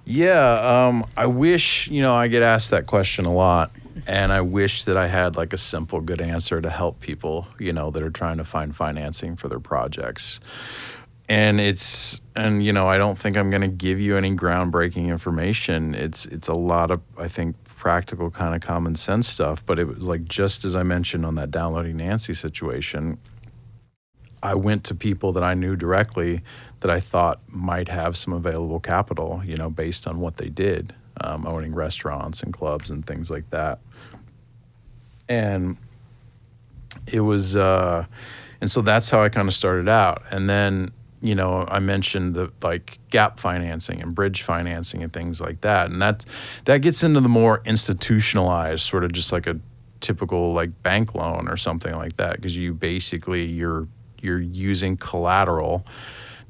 Yeah, I wish, I get asked that question a lot, and I wish that I had like a simple, good answer to help people, that are trying to find financing for their projects. And I don't think I'm going to give you any groundbreaking information. It's a lot of, I think, practical kind of common sense stuff, but it was like, just as I mentioned on that Downloading Nancy situation, I went to people that I knew directly that I thought might have some available capital, based on what they did, owning restaurants and clubs and things like that. And it was, and so that's how I kind of started out. And then, I mentioned the like gap financing and bridge financing and things like that. And that gets into the more institutionalized, sort of just like a typical like bank loan or something like that, because you basically, you're using collateral.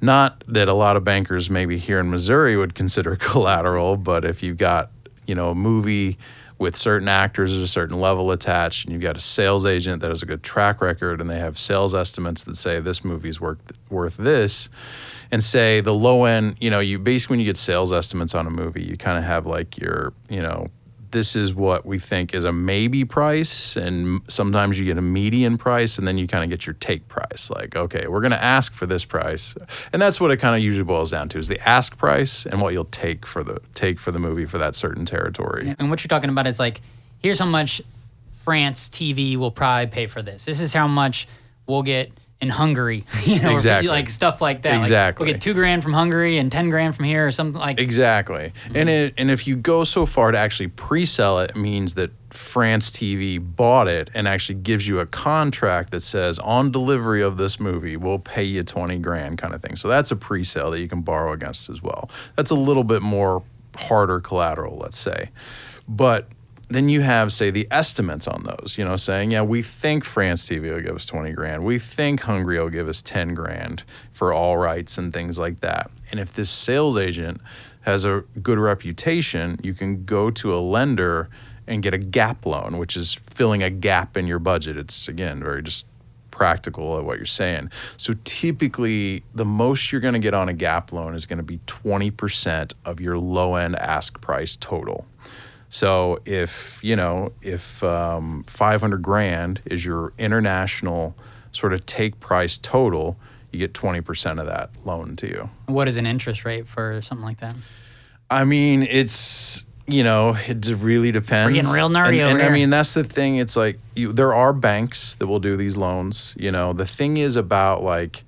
Not that a lot of bankers maybe here in Missouri would consider collateral, but if you've got, a movie with certain actors at a certain level attached, and you've got a sales agent that has a good track record, and they have sales estimates that say this movie's worth this, and say the low end, you basically, when you get sales estimates on a movie, you kind of have like your, this is what we think is a maybe price, and sometimes you get a median price, and then you kind of get your take price. Like, okay, we're going to ask for this price, and that's what it kind of usually boils down to, is the ask price and what you'll take for the movie for that certain territory. And what you're talking about is like, here's how much France TV will probably pay for this. This is how much we'll get in Hungary, Exactly. Or like stuff like that. Exactly. Like we'll get $2,000 from Hungary and $10,000 from here or something like. Exactly. Mm-hmm. And if you go so far to actually pre-sell it, it means that France TV bought it and actually gives you a contract that says on delivery of this movie, we'll pay you $20,000 kind of thing. So that's a pre-sale that you can borrow against as well. That's a little bit more harder collateral, let's say. But then you have, say, the estimates on those, saying, yeah, we think France TV will give us $20,000. We think Hungary will give us $10,000 for all rights and things like that. And if this sales agent has a good reputation, you can go to a lender and get a gap loan, which is filling a gap in your budget. It's, again, very just practical at what you're saying. So typically, the most you're going to get on a gap loan is going to be 20% of your low-end ask price total. So if $500,000 is your international sort of take price total, you get 20% of that loan to you. What is an interest rate for something like that? I mean, it really depends. We're getting real nerdy over and here. I mean, that's the thing. It's like there are banks that will do these loans. The thing is about like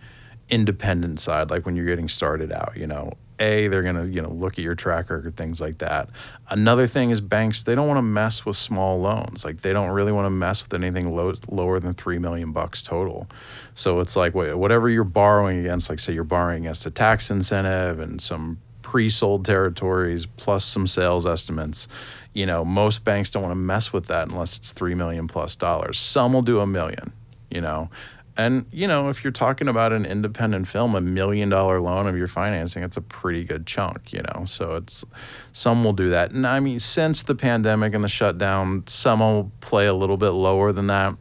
independent side, like when you're getting started out, they're going to, look at your track record, things like that. Another thing is banks, they don't want to mess with small loans. Like they don't really want to mess with anything lower than $3 million total. So it's like whatever you're borrowing against, like say you're borrowing against a tax incentive and some pre-sold territories plus some sales estimates, most banks don't want to mess with that unless it's $3 million plus. Some will do $1 million, And, if you're talking about an independent film, $1 million loan of your financing, it's a pretty good chunk, So some will do that. And I mean, since the pandemic and the shutdown, some will play a little bit lower than that.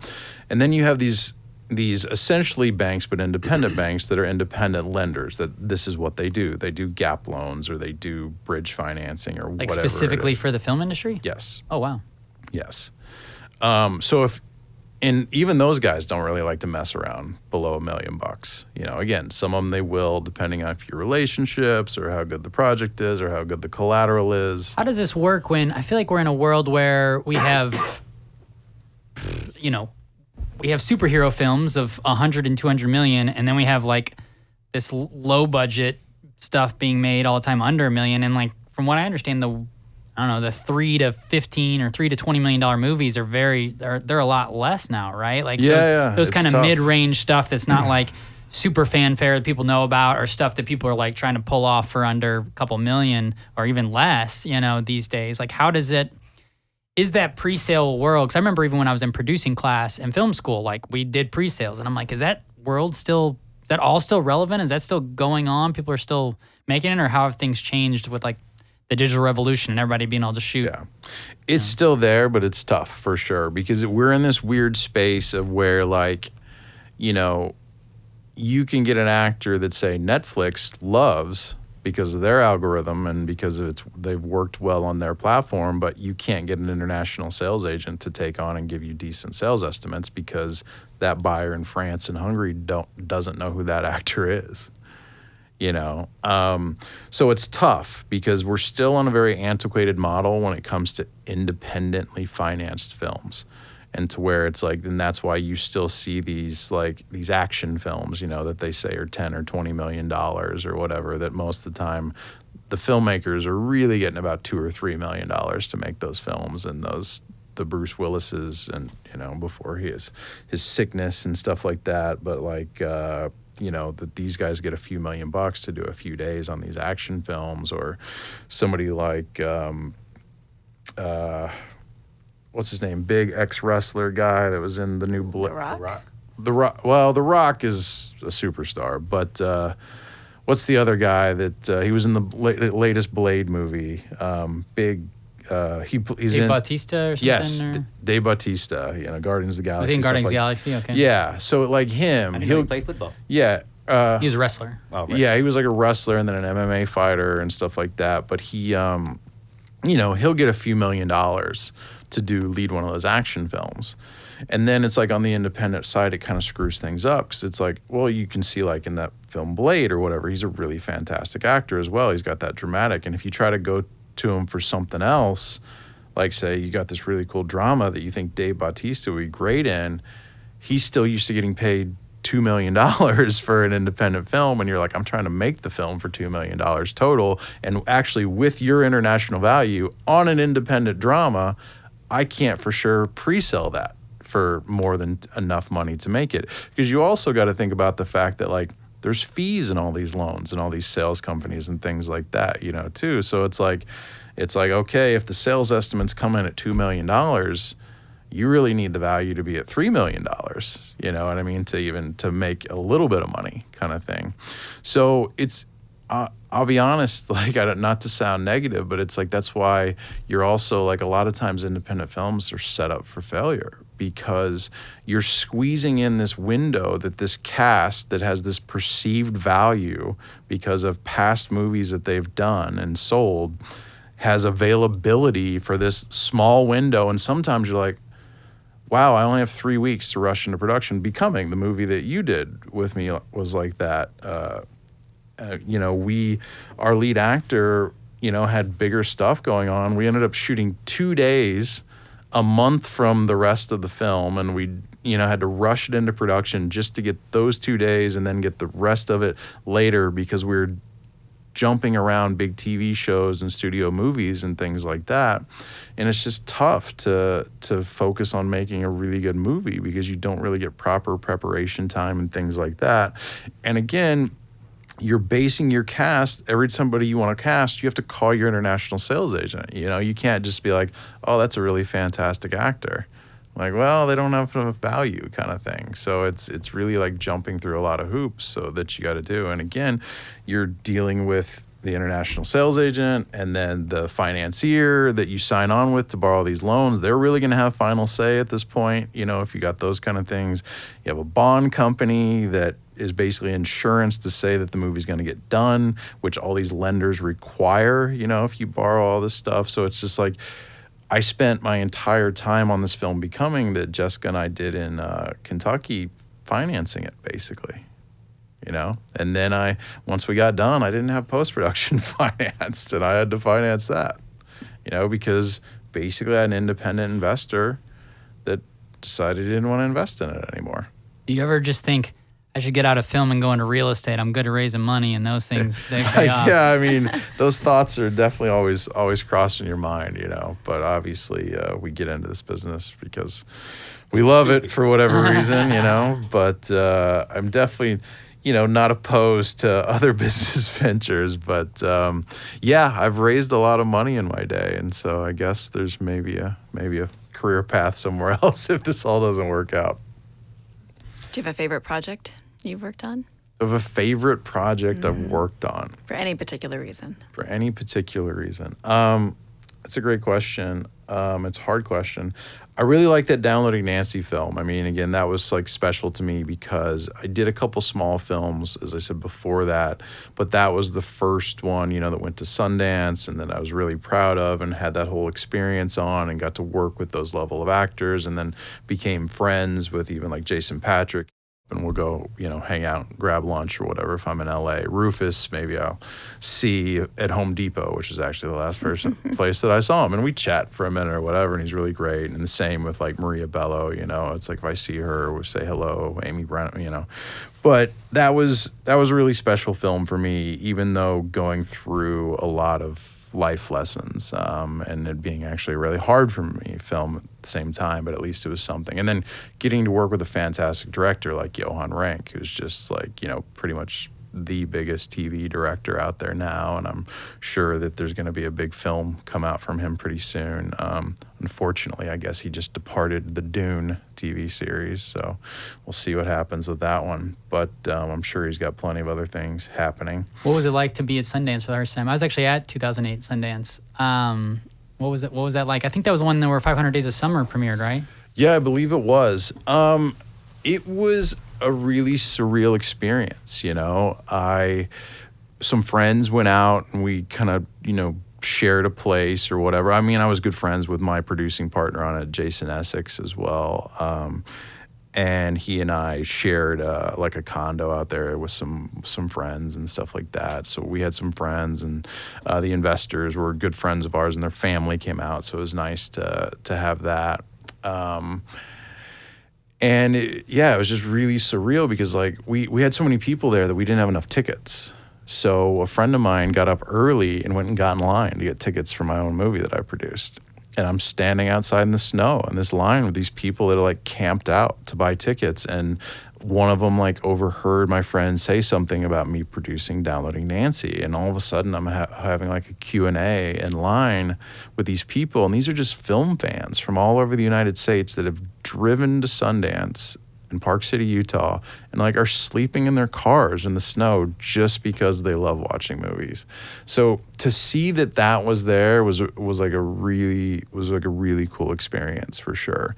And then you have these essentially banks, but independent banks that are independent lenders, that this is what they do. They do gap loans or they do bridge financing or like whatever. Specifically for the film industry? Yes. Oh, wow. Yes. And even those guys don't really like to mess around below $1 million. Again, some of them they will, depending on your relationships or how good the project is or how good the collateral is. How does this work when I feel like we're in a world where we have you know, we have superhero films of 100 and 200 million, and then we have like this low budget stuff being made all the time under $1 million. And like, from what I understand, the 3 to 15 or 3 to $20 million movies are they're a lot less now, right? Like those kind of mid-range stuff that's not like super fanfare that people know about, or stuff that people are like trying to pull off for under a couple million or even less, you know, these days. Like, is that pre-sale world? Because I remember even when I was in producing class in film school, like we did pre-sales, and I'm like, is that all still relevant? Is that still going on? People are still making it, or how have things changed with like the digital revolution and everybody being able to shoot? Yeah, it's still there, but it's tough for sure, because we're in this weird space of where, like, you know, you can get an actor that, say, Netflix loves because of their algorithm and because they've worked well on their platform, but you can't get an international sales agent to take on and give you decent sales estimates because that buyer in France and Hungary doesn't know who that actor is. You know, so it's tough because we're still on a very antiquated model when it comes to independently financed films, and to where it's like, and that's why you still see these action films, you know, that they say are 10 or 20 million dollars or whatever, that most of the time the filmmakers are really getting about $2 or $3 million to make those films, and the Bruce Willis's, and, you know, before his sickness and stuff like that, but like, you know, that these guys get a few $1,000,000 to do a few days on these action films. Or somebody like, what's his name? Big ex-wrestler guy that was in the new The Rock? The Rock. Well, The Rock is a superstar, but what's the other guy that he was in the latest Blade movie? He's Dave in Bautista or something? Yes, or? Dave Bautista. You know, Guardians of the Galaxy. Was he in Guardians of stuff the Galaxy? Okay. Yeah, so like him, I didn't know he played football. Yeah. He was a wrestler. Oh, right. Yeah, he was like a wrestler and then an MMA fighter and stuff like that. But he, you know, he'll get a few $1 million to lead one of those action films. And then it's like on the independent side, it kind of screws things up, because it's like, well, you can see like in that film Blade or whatever, he's a really fantastic actor as well. He's got that dramatic. And if you try to go to him for something else, like say you got this really cool drama that you think Dave Bautista would be great in, he's still used to getting paid $2 million for an independent film, and you're like, I'm trying to make the film for $2 million total, and actually with your international value on an independent drama, I can't for sure pre-sell that for more than enough money to make it. Because you also got to think about the fact that like there's fees in all these loans and all these sales companies and things like that, you know, too. So it's like, okay, if the sales estimates come in at $2 million, you really need the value to be at $3 million, you know what I mean, to make a little bit of money kind of thing. So it's, I'll be honest, like, not to sound negative, but it's like, that's why you're also like, a lot of times independent films are set up for failure, because you're squeezing in this window that this cast that has this perceived value because of past movies that they've done and sold has availability for this small window. And sometimes you're like, wow, I only have 3 weeks to rush into production. Becoming, the movie that you did with me, was like that. You know, our lead actor, you know, had bigger stuff going on. We ended up shooting 2 days a month from the rest of the film, and we, you know, had to rush it into production just to get those 2 days and then get the rest of it later, because we were jumping around big TV shows and studio movies and things like that. And it's just tough to focus on making a really good movie, because you don't really get proper preparation time and things like that. And again, you're basing your cast, every somebody you want to cast, you have to call your international sales agent. You know, you can't just be like, oh, that's a really fantastic actor. Like, well, they don't have enough value, kind of thing. So it's really like jumping through a lot of hoops so that you got to do. And again, you're dealing with the international sales agent and then the financier that you sign on with to borrow these loans. They're really going to have final say at this point. You know, if you got those kind of things, you have a bond company that is basically insurance to say that the movie's going to get done, which all these lenders require, you know, if you borrow all this stuff. So it's just like, I spent my entire time on this film Becoming, that Jessica and I did in Kentucky, financing it basically, you know? And then once we got done, I didn't have post-production financed, and I had to finance that, you know, because basically I had an independent investor that decided he didn't want to invest in it anymore. Do you ever just think, I should get out of film and go into real estate? I'm good at raising money, and those things, they pay off. Yeah, I mean, those thoughts are definitely always crossing your mind, But obviously, we get into this business because we love it for whatever reason, But I'm definitely, not opposed to other business ventures. But I've raised a lot of money in my day, and so I guess there's maybe a career path somewhere else if this all doesn't work out. Do you have a favorite project you've worked on? Of a favorite project I've worked on. For any particular reason? For any particular reason. It's a great question. It's a hard question. I really like that Downloading Nancy film. I mean, again, that was like special to me because I did a couple small films, as I said before that, but that was the first one, that went to Sundance and that I was really proud of and had that whole experience on and got to work with those level of actors and then became friends with even like Jason Patrick. And we'll go, hang out, grab lunch or whatever if I'm in LA. Rufus, maybe I'll see at Home Depot, which is actually the last place that I saw him. And we chat for a minute or whatever, and he's really great. And the same with like Maria Bello, it's like if I see her, we'll say hello, Amy Brent, But that was a really special film for me, even though going through a lot of life lessons and it being actually really hard for me film at the same time, but at least it was something. And then getting to work with a fantastic director like Johan Renck, who's just like, pretty much the biggest TV director out there now, and I'm sure that there's going to be a big film come out from him pretty soon. Unfortunately, I guess he just departed the Dune TV series, so we'll see what happens with that one. But I'm sure he's got plenty of other things happening. What was it like to be at Sundance for the first time? I was actually at 2008 Sundance. What was it? What was that like? I think that was one where 500 Days of Summer premiered, right? Yeah, I believe it was. It was a really surreal experience, some friends went out and we kind of, shared a place or whatever. I mean, I was good friends with my producing partner on it, Jason Essex, as well. And he and I shared like a condo out there with some friends and stuff like that. So we had some friends, and the investors were good friends of ours, and their family came out. So it was nice to have that. And it was just really surreal because like we had so many people there that we didn't have enough tickets. So a friend of mine got up early and went and got in line to get tickets for my own movie that I produced. And I'm standing outside in the snow in this line with these people that are like camped out to buy tickets. And one of them like overheard my friend say something about me producing Downloading Nancy. And all of a sudden I'm having like a Q&A in line with these people. And these are just film fans from all over the United States that have driven to Sundance in Park City, Utah, and like are sleeping in their cars in the snow just because they love watching movies. So to see that was there was like a really cool experience for sure.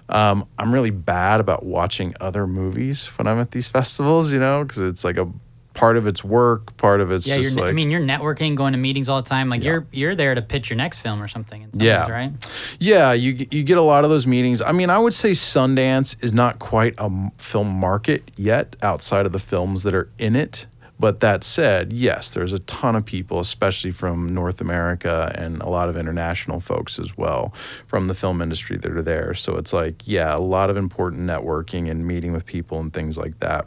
I'm really bad about watching other movies when I'm at these festivals, because it's like a part of it's work, part of it's just like... I mean, you're networking, going to meetings all the time. Like you're there to pitch your next film or something. In some ways, right? Yeah, you get a lot of those meetings. I mean, I would say Sundance is not quite a film market yet outside of the films that are in it. But that said, yes, there's a ton of people, especially from North America and a lot of international folks as well from the film industry that are there. So it's like, a lot of important networking and meeting with people and things like that.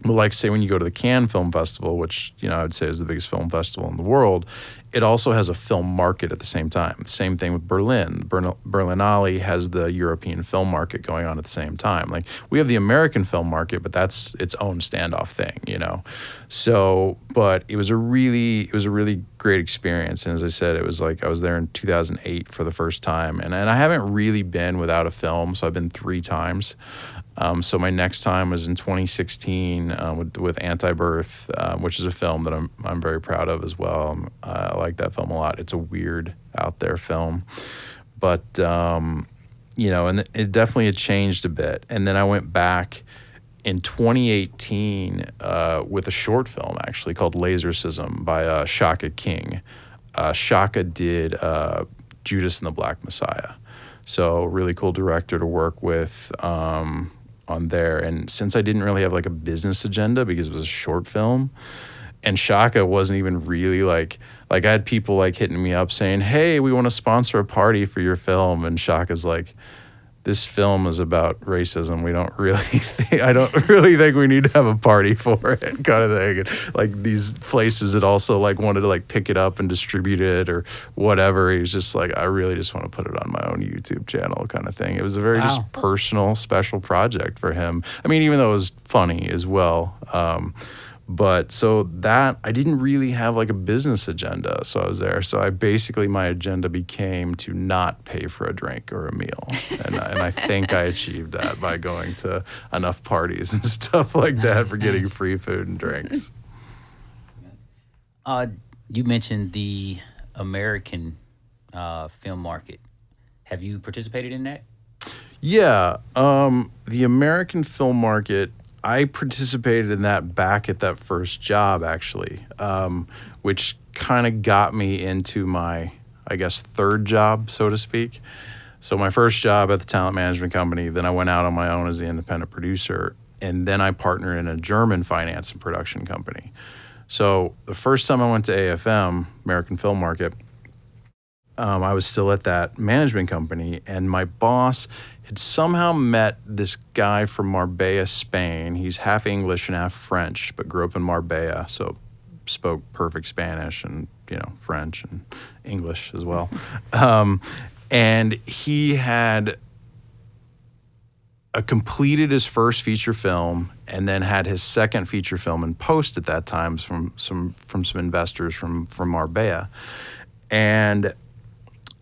But like, say, when you go to the Cannes Film Festival, which, I would say is the biggest film festival in the world, it also has a film market at the same time. Same thing with Berlin. Berlinale has the European film market going on at the same time. Like, we have the American film market, but that's its own standoff thing, So, but it was a really great experience. And as I said, it was like I was there in 2008 for the first time. And I haven't really been without a film, so I've been 3 times. So my next time was in 2016 with Anti-Birth, which is a film that I'm very proud of as well. I like that film a lot. It's a weird, out there film, but and it definitely had changed a bit. And then I went back in 2018 with a short film actually called Lasercism by Shaka King. Shaka did Judas and the Black Messiah, so really cool director to work with. On there. And since I didn't really have like a business agenda because it was a short film, and Shaka wasn't even really like I had people like hitting me up saying, hey, we want to sponsor a party for your film. And Shaka's like, this film is about racism. We don't really I don't really think we need to have a party for it, kind of thing. And, like, these places that also like wanted to like pick it up and distribute it or whatever. He was just like, I really just want to put it on my own YouTube channel, kind of thing. It was a very just personal, special project for him. I mean, even though it was funny as well. But so that I didn't really have like a business agenda. So I was there. So my agenda became to not pay for a drink or a meal. And I think I achieved that by going to enough parties and stuff like that for getting free food and drinks. You mentioned the American film market. Have you participated in that? Yeah. The American film market, I participated in that back at that first job, actually, which kind of got me into my, I guess, third job, so to speak. So my first job at the talent management company, then I went out on my own as the independent producer, and then I partnered in a German finance and production company. So the first time I went to AFM, American Film Market, I was still at that management company, and my boss had somehow met this guy from Marbella, Spain. He's half English and half French, but grew up in Marbella, so spoke perfect Spanish and, French and English as well. And he had completed his first feature film and then had his second feature film in post at that time from some investors from Marbella. And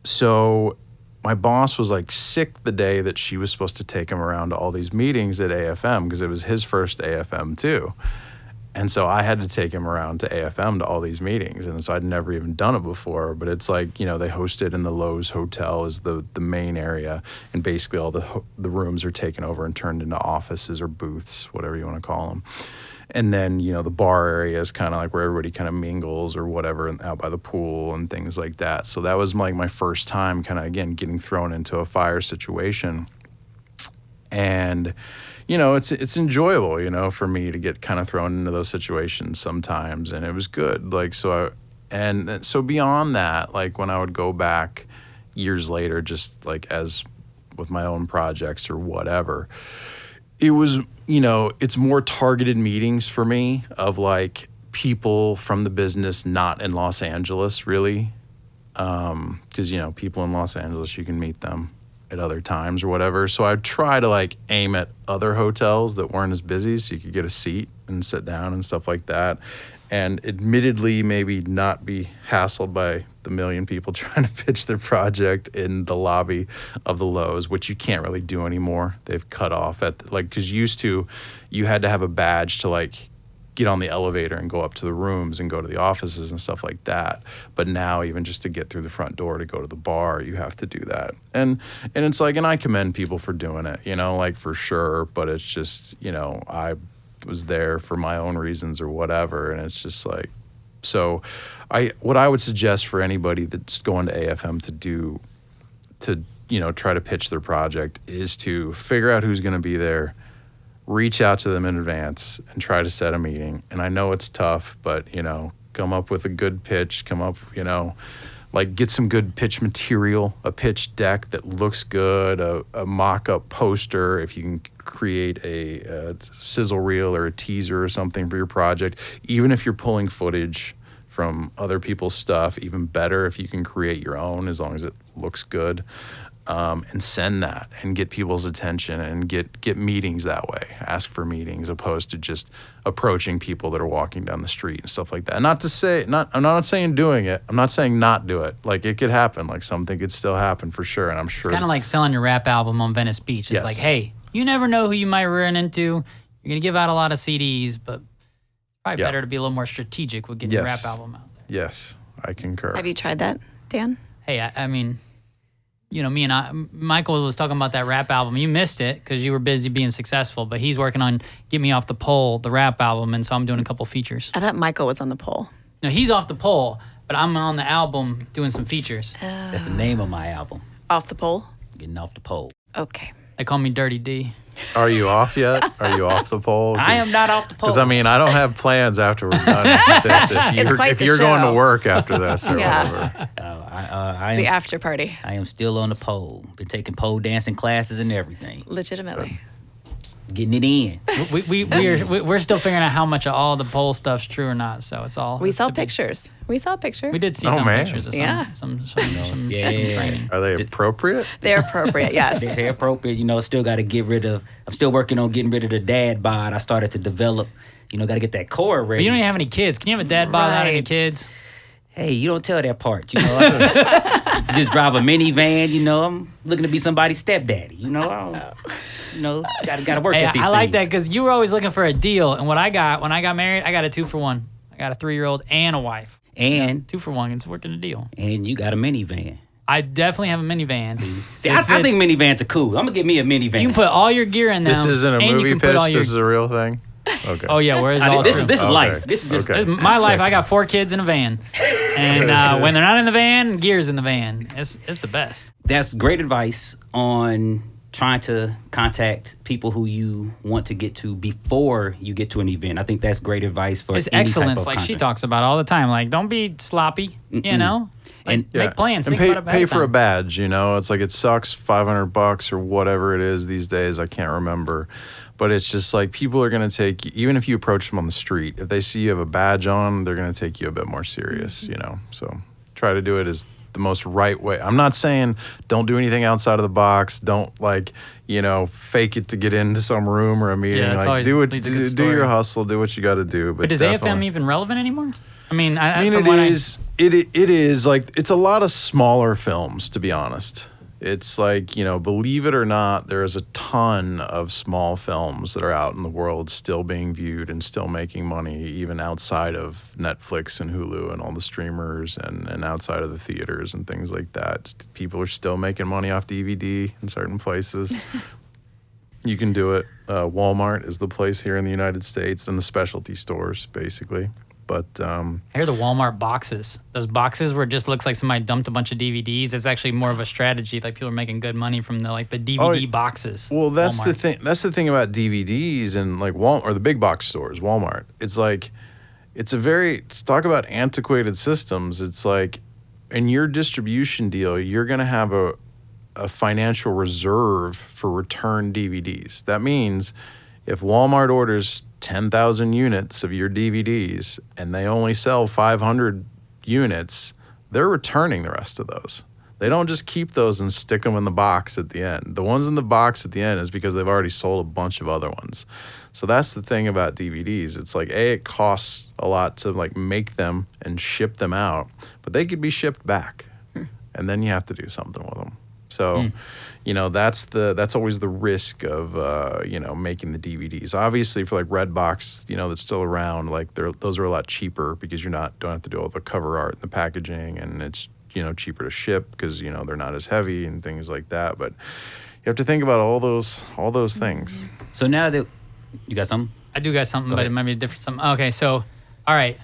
so my boss was like sick the day that she was supposed to take him around to all these meetings at AFM because it was his first AFM too. And so I had to take him around to AFM to all these meetings. And so I'd never even done it before, but it's like, they host it in the Lowe's Hotel is the main area. And basically all the rooms are taken over and turned into offices or booths, whatever you want to call them. And then, the bar area is kind of like where everybody kind of mingles or whatever out by the pool and things like that. So that was like my first time kind of, again, getting thrown into a fire situation. And, it's enjoyable, for me to get kind of thrown into those situations sometimes. And it was good. Like, so beyond that, like when I would go back years later, just like as with my own projects or whatever, it was, it's more targeted meetings for me of like people from the business not in Los Angeles, really. Because, people in Los Angeles, you can meet them at other times or whatever. So I'd try to like aim at other hotels that weren't as busy so you could get a seat and sit down and stuff like that. And admittedly, maybe not be hassled by the million people trying to pitch their project in the lobby of the Lowe's, which you can't really do anymore. They've cut off because used to, you had to have a badge to like get on the elevator and go up to the rooms and go to the offices and stuff like that. But now even just to get through the front door to go to the bar, you have to do that. And it's like, and I commend people for doing it, like for sure. But it's just, I was there for my own reasons or whatever. And it's just like, so what I would suggest for anybody that's going to AFM to do, try to pitch their project is to figure out who's going to be there, reach out to them in advance and try to set a meeting. And I know it's tough, but, come up with a good pitch, get some good pitch material, a pitch deck that looks good, a mock-up poster, if you can create a sizzle reel or a teaser or something for your project. Even if you're pulling footage from other people's stuff, even better if you can create your own as long as it looks good. And send that and get people's attention and get meetings that way. Ask for meetings opposed to just approaching people that are walking down the street and stuff like that. I'm not saying doing it. I'm not saying not do it. Like it could happen. Like something could still happen for sure. And I'm sure. It's kind of like selling your rap album on Venice Beach. It's like, hey, you never know who you might run into. You're going to give out a lot of CDs, but probably better to be a little more strategic with getting your rap album out there. Yes, I concur. Have you tried that, Dan? Hey, I mean, me and Michael was talking about that rap album. You missed it because you were busy being successful, but he's working on Get Me Off the Pole, the rap album, and so I'm doing a couple features. I thought Michael was on the pole. No, he's off the pole, but I'm on the album doing some features. That's the name of my album. Off the pole? Getting Off the Pole. Okay. They call me Dirty D. Are you off yet? Are you off the pole? I am not off the pole. Because, I don't have plans after we're done with this. If you're going to work after this or whatever. I It's the am after party. I am still on the pole. Been taking pole dancing classes and everything. Legitimately. Getting it in. We're still figuring out how much of all the pole stuff's true or not. So it's all. We it's saw to be- pictures. We saw a picture. We did see Oh, some man. pictures of Yeah. some Yeah. training. Are they appropriate? They're appropriate, yes. They're appropriate. Still got to get rid of. I'm still working on getting rid of the dad bod. I started to develop. Got to get that core But ready. you don't even have any kids. Can you have a dad bod without any Right. kids? Hey, you don't tell that part. You just drive a minivan. I'm looking to be somebody's stepdaddy. Got to work Hey, at these I like that things. because you were always looking for a deal. And what I got when I got married, I got a 2-for-1. I got a 3-year-old and a wife. And 2-for-1. It's working a deal. you got a minivan. I definitely have a minivan. See, I think minivans are cool. I'm gonna get me a minivan. You can put all your gear in them. This isn't a and you movie can put pitch. all your, This is a real thing. Okay. Oh yeah, where is it all this true? is Okay. life. This is just Okay. This is my life. I got 4 kids in a van, and when they're not in the van, gear's in the van. It's the best. That's great advice on trying to contact people who you want to get to before you get to an event. I think that's great advice for It's any excellence, type of like she content. talks about all the time. Like, don't be sloppy. You know, And- make plans. And Think pay, about it ahead pay of for a time. badge. It's like it sucks, $500 or whatever it is these days. I can't remember, but it's just like people are gonna take, even if you approach them on the street, if they see you have a badge on, they're gonna take you a bit more serious. So try to do it as the most right way. I'm not saying don't do anything outside of the box. Don't fake it to get into some room or a meeting. Yeah, that's Like always do it, leads a good do story. your hustle, do what you got to do. But is definitely- AFM even relevant anymore? I mean, I mean, it is like it's a lot of smaller films, to be honest. It's like, believe it or not, there is a ton of small films that are out in the world still being viewed and still making money, even outside of Netflix and Hulu and all the streamers and outside of the theaters and things like that. People are still making money off DVD in certain places. You can do it. Walmart is the place here in the United States, and the specialty stores, basically. But I hear the Walmart boxes. Those boxes where it just looks like somebody dumped a bunch of DVDs. It's actually more of a strategy. Like people are making good money from the DVD boxes. well, that's the Walmart. thing. That's the thing about DVDs and like or the big box stores, Walmart. It's like let's talk about antiquated systems. It's like in your distribution deal, you're going to have a financial reserve for return DVDs. That means if Walmart orders 10,000 units of your DVDs and they only sell 500 units, they're returning the rest of those. They don't just keep those and stick them in the box at the end. The ones in the box at the end is because they've already sold a bunch of other ones. So that's the thing about DVDs. It's like, it costs a lot to like make them and ship them out, but they could be shipped back and then you have to do something with them. So, that's always the risk of, making the DVDs. Obviously, for like Redbox, that's still around. Like those are a lot cheaper because don't have to do all the cover art and the packaging, and it's cheaper to ship because they're not as heavy and things like that. But you have to think about all those things. So now that you got something, I do got something, Go but ahead. it might be a different something. Okay, so all right,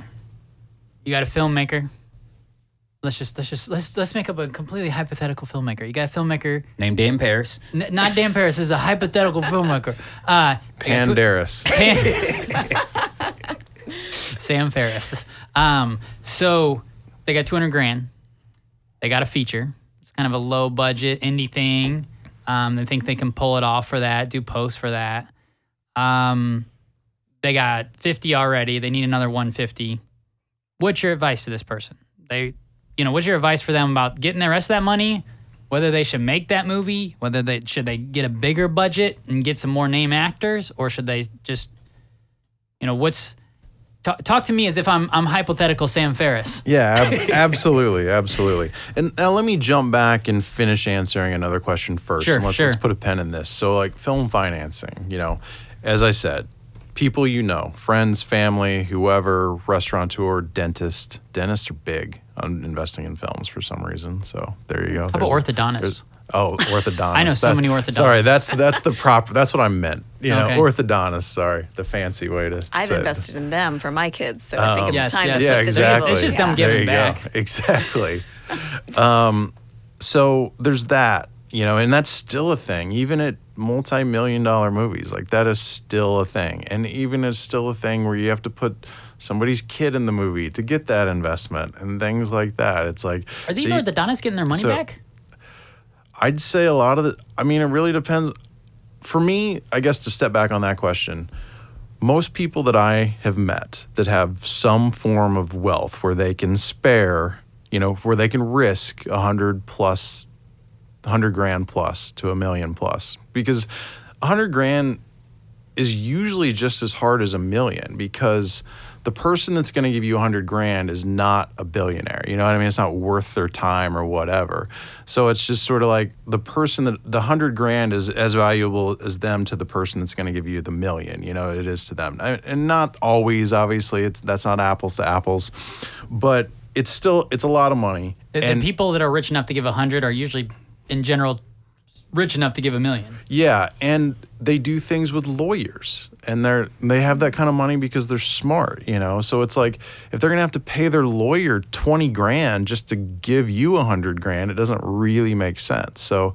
you got a filmmaker. Let's make up a completely hypothetical filmmaker. You got a filmmaker, named Dan Paris. not Dan Paris. This is a hypothetical filmmaker. Pandaris. Sam Ferris. So they got 200 grand. They got a feature. It's kind of a low budget indie thing. They think they can pull it off for that, do posts for that. They got 50 already. They need another 150. What's your advice to this person? What's your advice for them about getting the rest of that money? Whether they should make that movie, should they get a bigger budget and get some more name actors, or should they just, talk to me as if I'm hypothetical Sam Ferris. Yeah, absolutely. And now let me jump back and finish answering another question first. Sure, And let's sure. put a pen in this. So like film financing, as I said, people friends, family, whoever, restaurateur, dentist. Dentists are big on investing in films for some reason. So there you go. How about orthodontists? Orthodontist. I know so many orthodontists. Sorry, that's the proper. That's what I meant. Okay. Orthodontist. Sorry, the fancy way to. I've say it. invested in them for my kids, so I think it's Yes, time yes. to Yeah, switch to exactly. those. It's just them There giving you back. go. Exactly. So there's that. And that's still a thing, even at multi-million-dollar movies. Like, that is still a thing. And even it's still a thing where you have to put somebody's kid in the movie to get that investment and things like that. It's like, Are these orthodontists getting their money back? I'd say a lot of it really depends. For me, I guess to step back on that question, most people that I have met that have some form of wealth where they can spare, where they can risk $100 grand plus to $1 million plus, because $100 grand is usually just as hard as $1 million, because the person that's going to give you $100 grand is not a billionaire. You know what I mean? It's not worth their time or whatever. So it's just sort of like the person that the $100 grand is as valuable as them to the person that's going to give you the $1 million. It is to them, and not always. Obviously, that's not apples to apples, but it's a lot of money. The people that are rich enough to give 100 are usually, in general, rich enough to give $1 million. Yeah, and they do things with lawyers, and they have that kind of money because they're smart, So it's like, if they're gonna have to pay their lawyer 20 grand just to give you 100 grand, it doesn't really make sense. So,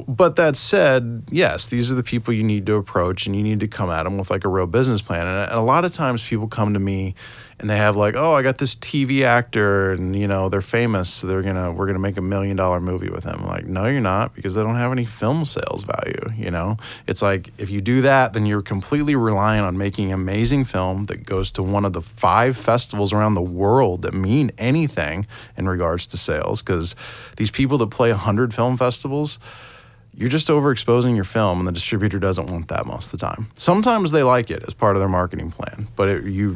but that said, yes, these are the people you need to approach, and you need to come at them with like a real business plan. And a lot of times people come to me and they have like, oh, I got this TV actor, and they're famous, so we're gonna make $1 million movie with him. I'm like, no, you're not, because they don't have any film sales value. It's like, if you do that, then you're completely relying on making an amazing film that goes to one of the 5 festivals around the world that mean anything in regards to sales. Because these people that play 100 film festivals, you're just overexposing your film, and the distributor doesn't want that most of the time. Sometimes they like it as part of their marketing plan, but you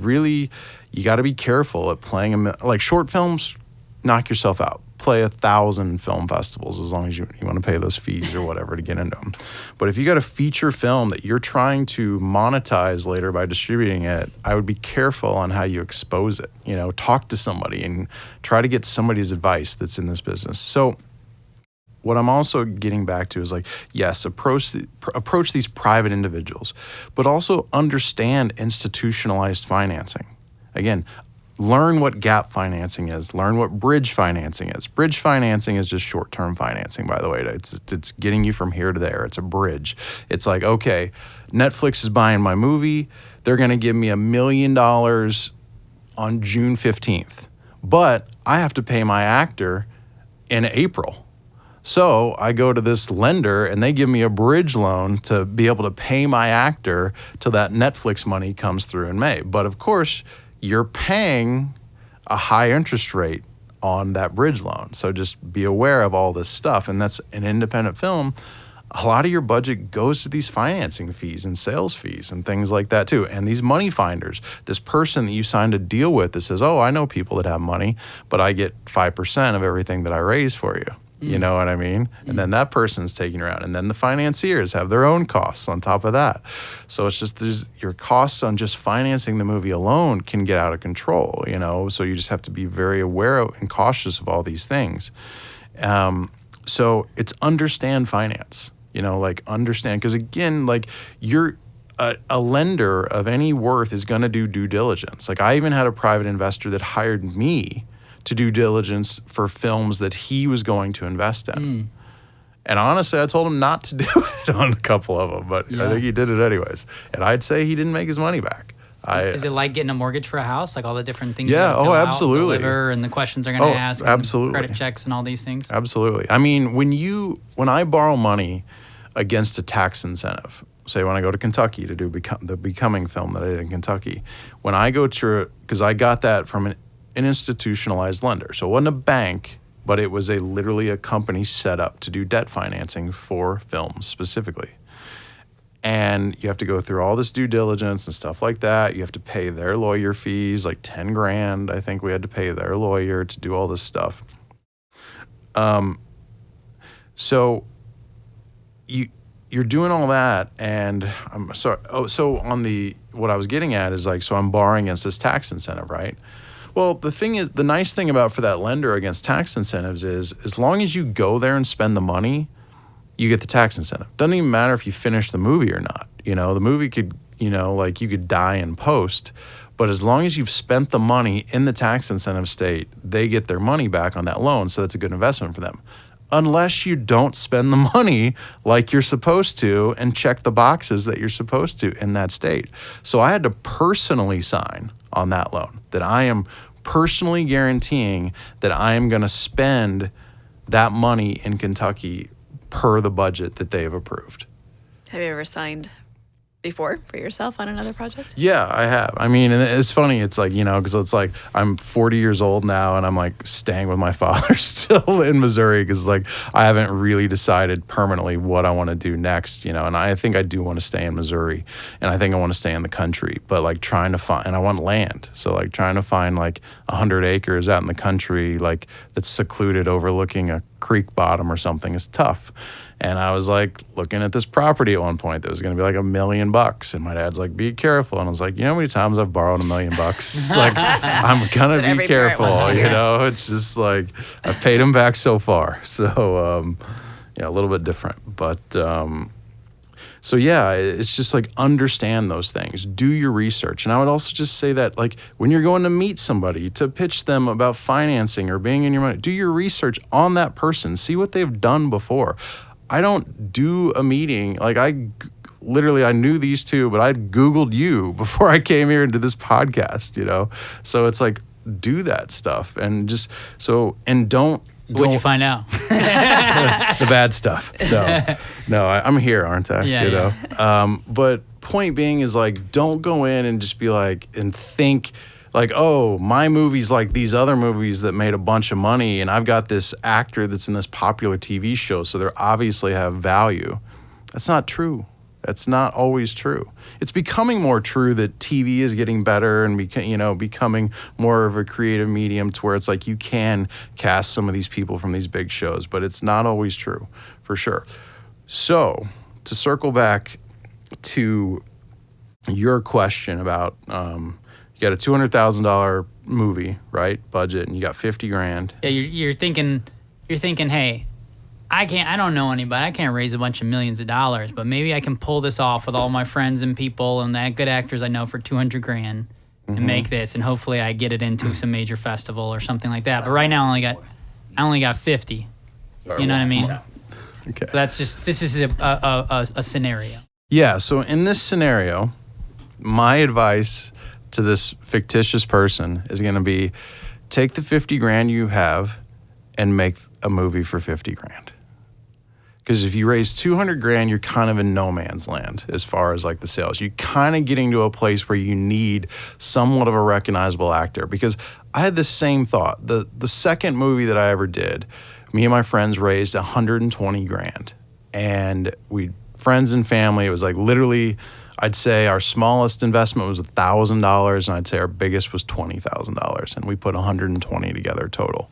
got to be careful at playing like short films. Knock yourself out. Play 1,000 film festivals as long as you want to pay those fees or whatever to get into them. But if you got a feature film that you're trying to monetize later by distributing it, I would be careful on how you expose it. Talk to somebody and try to get somebody's advice that's in this business. So what I'm also getting back to is like, yes, approach these private individuals, but also understand institutionalized financing. Again, learn what gap financing is. Learn what bridge financing is. Bridge financing is just short-term financing, by the way. It's getting you from here to there. It's a bridge. It's like, okay, Netflix is buying my movie. They're going to give me $1 million on June 15th, but I have to pay my actor in April. So I go to this lender, and they give me a bridge loan to be able to pay my actor till that Netflix money comes through in May. But of course, you're paying a high interest rate on that bridge loan. So just be aware of all this stuff. And that's an independent film. A lot of your budget goes to these financing fees and sales fees and things like that too. And these money finders, this person that you signed a deal with that says, oh, I know people that have money, but I get 5% of everything that I raise for you. You know what I mean? And then that person's taking around. And then the financiers have their own costs on top of that. So it's just, your costs on just financing the movie alone can get out of control, So you just have to be very aware of and cautious of all these things. So it's understand finance, understand. Because again, like you're a lender of any worth is going to do due diligence. Like I even had a private investor that hired me to do diligence for films that he was going to invest in. And honestly, I told him not to do it on a couple of them, but I think he did it anyways. And I'd say he didn't make his money back. Is it like getting a mortgage for a house? Like all the different things yeah, you fill absolutely. out, deliver, and the questions they're going to ask, absolutely. and credit checks and all these things? Absolutely. I mean, when I borrow money against a tax incentive, say when I go to Kentucky to do the Becoming film that I did in Kentucky, when I go to, because I got that from an institutionalized lender. So it wasn't a bank, but it was literally a company set up to do debt financing for films specifically. And you have to go through all this due diligence and stuff like that. You have to pay their lawyer fees, like 10 grand. I think we had to pay their lawyer to do all this stuff. So you're doing all that, and I'm sorry. Oh, so what I was getting at is like, so I'm borrowing against this tax incentive, right? Well, the thing is, the nice thing about for that lender against tax incentives is as long as you go there and spend the money, you get the tax incentive. Doesn't even matter if you finish the movie or not. The movie could, like you could die in post, but as long as you've spent the money in the tax incentive state, they get their money back on that loan. So that's a good investment for them. unless you don't spend the money like you're supposed to and check the boxes that you're supposed to in that state. So I had to personally sign on that loan that I am personally guaranteeing that I am going to spend that money in Kentucky per the budget that they have approved. Have you ever signed before for yourself on another project? Yeah, I have. I mean, and it's funny. It's like, because it's like I'm 40 years old now and I'm like staying with my father still in Missouri because like I haven't really decided permanently what I want to do next, and I think I do want to stay in Missouri and I think I want to stay in the country, but like trying to find, and I want land. So like trying to find like 100 acres out in the country, like that's secluded overlooking a creek bottom or something is tough. And I was like looking at this property at one point that was going to be like $1 million. And my dad's like, be careful. And I was like, you know how many times I've borrowed $1 million? Like, I'm going to be careful, It's just like, I've paid him back so far. So, a little bit different. But, so yeah, it's just like understand those things. Do your research. And I would also just say that like when you're going to meet somebody to pitch them about financing or being in your money, do your research on that person. See what they've done before. I don't do a meeting. Like I knew these two, but I'd Googled you before I came here and did this podcast, So it's like, do that stuff and don't. What'd you find out? The bad stuff. No, I'm here, aren't I? Yeah, But point being is like, don't go in and just be like, and think like, oh, my movie's like these other movies that made a bunch of money and I've got this actor that's in this popular TV show, so they obviously have value. That's not true. That's not always true. It's becoming more true that TV is getting better and becoming more of a creative medium to where it's like you can cast some of these people from these big shows, but it's not always true, for sure. So to circle back to your question about you got a $200,000 movie, right? Budget, and you got $50,000. Yeah, you're thinking, hey, I don't know anybody. I can't raise a bunch of millions of dollars, but maybe I can pull this off with all my friends and people and that good actors I know for $200,000 and make this, and hopefully I get it into some major festival or something like that. But right now I only got 50. You know what I mean? Okay. So this is a scenario. Yeah. So in this scenario, my advice to this fictitious person is going to be take the $50,000 you have and make a movie for $50,000. Because if you raise $200,000, you're kind of in no man's land as far as like the sales. You're kind of getting to a place where you need somewhat of a recognizable actor. Because I had the same thought. The second movie that I ever did, me and my friends raised $120,000, and friends and family. It was like literally, I'd say our smallest investment was $1,000, and I'd say our biggest was $20,000, and we put 120 together total.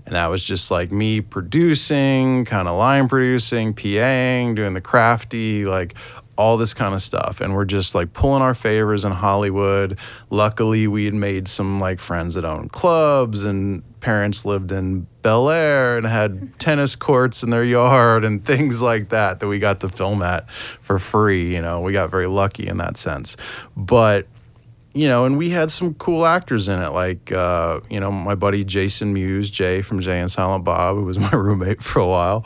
And that was just like me producing, kind of line producing, PAing, doing the crafty, like all this kind of stuff. And we're just like pulling our favors in Hollywood. Luckily, we had made some like friends that owned clubs, and parents lived in Bel Air and had tennis courts in their yard and things like that we got to film at for free. We got very lucky in that sense. But and we had some cool actors in it, like, my buddy Jason Mewes, Jay from Jay and Silent Bob, who was my roommate for a while.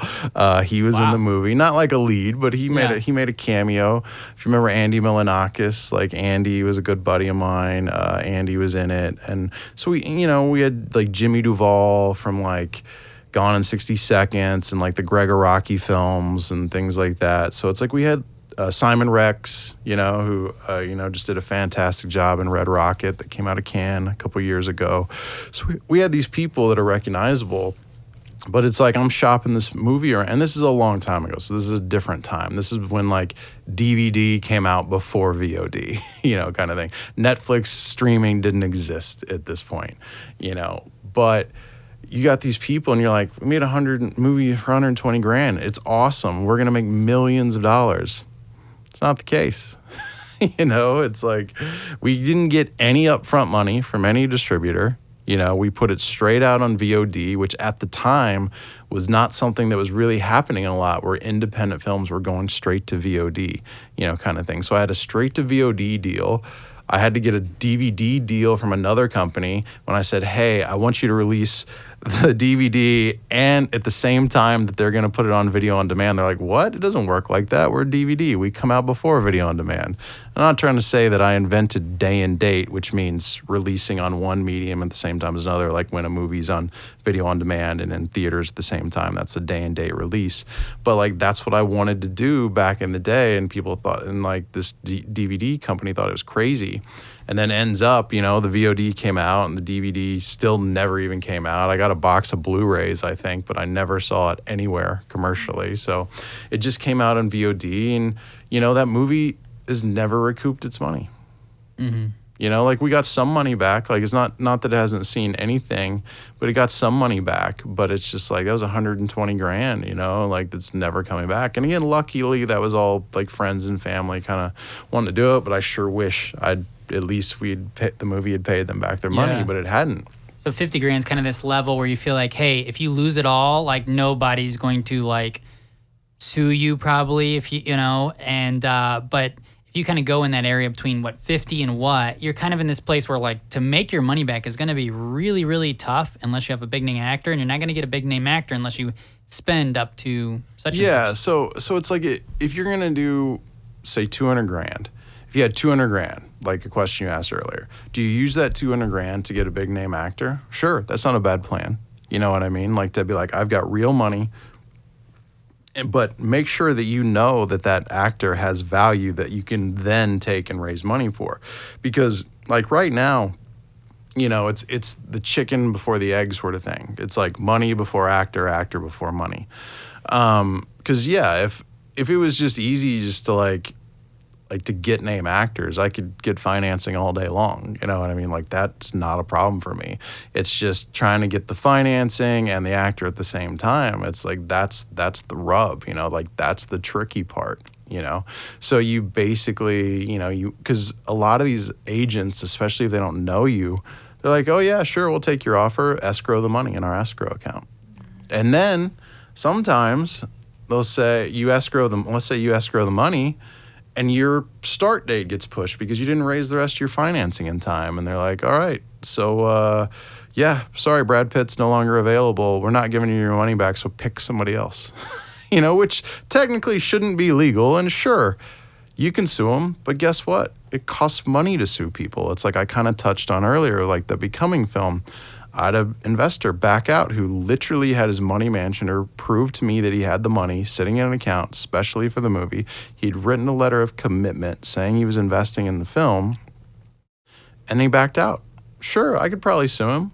He was in the movie, not like a lead, but he made a cameo. If you remember Andy Milanakis, like Andy was a good buddy of mine. Andy was in it. And so we had like Jimmy Duvall from like Gone in 60 Seconds and like the Greg Araki films and things like that. So it's like we had Simon Rex, who, just did a fantastic job in Red Rocket that came out of Cannes a couple years ago. So we had these people that are recognizable, but it's like I'm shopping this movie around, and this is a long time ago, so this is a different time. This is when like DVD came out before VOD, kind of thing. Netflix streaming didn't exist at this point, but you got these people and you're like, we made a movie for $120,000. It's awesome. We're going to make millions of dollars. It's not the case. It's like we didn't get any upfront money from any distributor. We put it straight out on VOD, which at the time was not something that was really happening a lot, where independent films were going straight to VOD, kind of thing. So I had a straight to VOD deal. I had to get a DVD deal from another company when I said, hey, I want you to release the DVD and at the same time that they're going to put it on video on demand. They're like, what? It doesn't work like that. We're DVD. We come out before video on demand. I'm not trying to say that I invented day and date, which means releasing on one medium at the same time as another, like when a movie's on video on demand and in theaters at the same time. That's a day and date release. But like that's what I wanted to do back in the day, and people thought, and like this DVD company thought it was crazy. And then ends up, the VOD came out and the DVD still never even came out. I got a box of Blu-rays, I think, but I never saw it anywhere commercially. So it just came out on VOD, and, that movie has never recouped its money. Mm-hmm. Like we got some money back. Like it's not that it hasn't seen anything, but it got some money back. But it's just like that was $120,000, like that's never coming back. And again, luckily that was all like friends and family kind of wanting to do it. But I sure wish the movie had paid them back their money, but it hadn't. So 50 grand is kind of this level where you feel like, hey, if you lose it all, like nobody's going to like sue you probably if but if you kind of go in that area between 50 and you're kind of in this place where like to make your money back is going to be really, really tough unless you have a big name actor, and you're not going to get a big name actor unless you spend up to such and such. So it's like if you're going to do say 200 grand, if you had 200 grand, like a question you asked earlier, do you use that 200 grand to get a big name actor? Sure, that's not a bad plan. You know what I mean? Like to be like, I've got real money, but make sure that that actor has value that you can then take and raise money for. Because like right now, it's the chicken before the egg sort of thing. It's like money before actor, actor before money. Because if it was just easy just to like to get name actors, I could get financing all day long. You know what I mean? Like that's not a problem for me. It's just trying to get the financing and the actor at the same time. It's like that's the rub, like that's the tricky part, So you basically, because a lot of these agents, especially if they don't know you, they're like, oh yeah, sure, we'll take your offer, escrow the money in our escrow account. And then sometimes they'll say let's say you escrow the money, and your start date gets pushed because you didn't raise the rest of your financing in time. And they're like, all right, so sorry, Brad Pitt's no longer available. We're not giving you your money back, so pick somebody else. Which technically shouldn't be legal. And sure, you can sue them, but guess what? It costs money to sue people. It's like I kind of touched on earlier, like the Becoming film. I had an investor back out who literally had his money managed or proved to me that he had the money sitting in an account, especially for the movie. He'd written a letter of commitment saying he was investing in the film, and he backed out. Sure, I could probably sue him,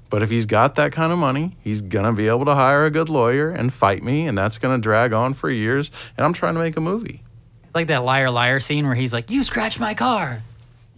but if he's got that kind of money, he's going to be able to hire a good lawyer and fight me, and that's going to drag on for years, and I'm trying to make a movie. It's like that Liar Liar scene where he's like, you scratched my car.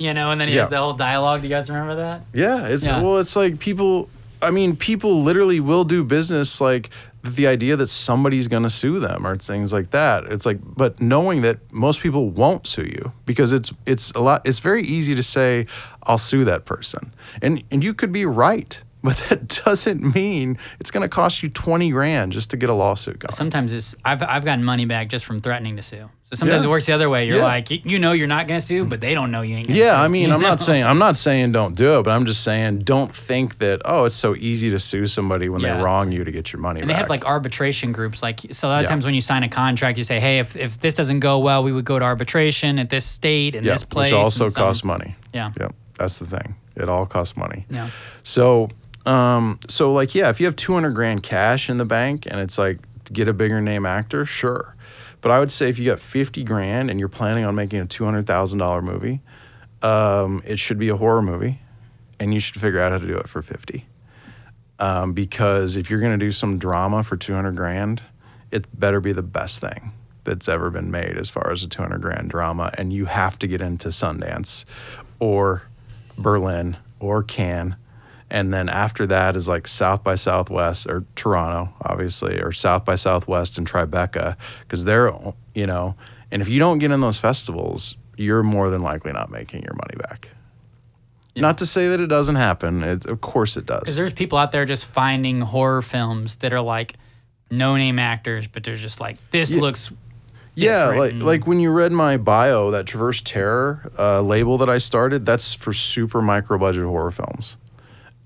And then he has the whole dialogue. Do you guys remember that? Yeah, it's like people literally will do business like the idea that somebody's going to sue them or things like that. It's like, but knowing that most people won't sue you because it's very easy to say, I'll sue that person. And you could be right. But that doesn't mean it's going to cost you 20 grand just to get a lawsuit going. Sometimes I've gotten money back just from threatening to sue. So sometimes it works the other way. You're like, you're not going to sue, but they don't know you ain't going to sue. Yeah, I mean, I'm not saying don't do it, but I'm just saying don't think that, it's so easy to sue somebody when they wrong you to get your money back. And they have like arbitration groups. Like, so a lot of times when you sign a contract, you say, hey, if this doesn't go well, we would go to arbitration at this state and this place. Which also costs money. Yeah. Yep. That's the thing. It all costs money. Yeah. So if you have 200 grand cash in the bank and it's like to get a bigger name actor, sure. But I would say if you got 50 grand and you're planning on making a $200,000 movie, it should be a horror movie and you should figure out how to do it for 50. Because if you're going to do some drama for 200 grand, it better be the best thing that's ever been made as far as a 200 grand drama. And you have to get into Sundance or Berlin or Cannes. And then after that is like South by Southwest or Toronto, obviously, or South by Southwest and Tribeca, because they're, and if you don't get in those festivals, you're more than likely not making your money back. Yeah. Not to say that it doesn't happen. Of course it does. Because there's people out there just finding horror films that are like no-name actors, but they're just like, this looks like when you read my bio, that Traverse Terror label that I started, that's for super micro-budget horror films.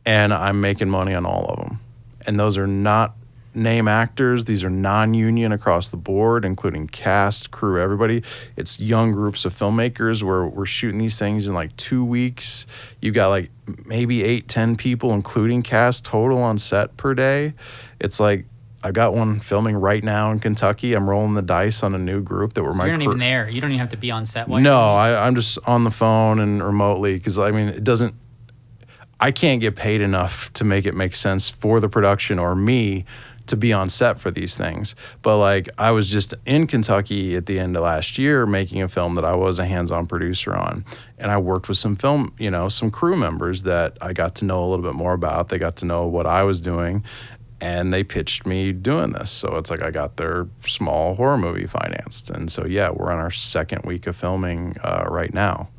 And I'm making money on all of them. and those are not name actors. These are non-union across the board, including cast, crew, everybody. It's young groups of filmmakers where we're shooting these things in like 2 weeks. You got like maybe 8-10 people, including cast, total on set per day. It's like, I got one filming right now in Kentucky. I'm rolling the dice on a new group that were my You're not even there. You don't even have to be on set. No, I'm just on the phone and remotely, because I mean, I can't get paid enough to make it make sense for the production or me to be on set for these things. But like, I was just in Kentucky at the end of last year making a film that I was a hands-on producer on. And I worked with some some crew members that I got to know a little bit more about. They got to know what I was doing, and they pitched me doing this. So it's like I got their small horror movie financed. And so, yeah, we're on our second week of filming right now.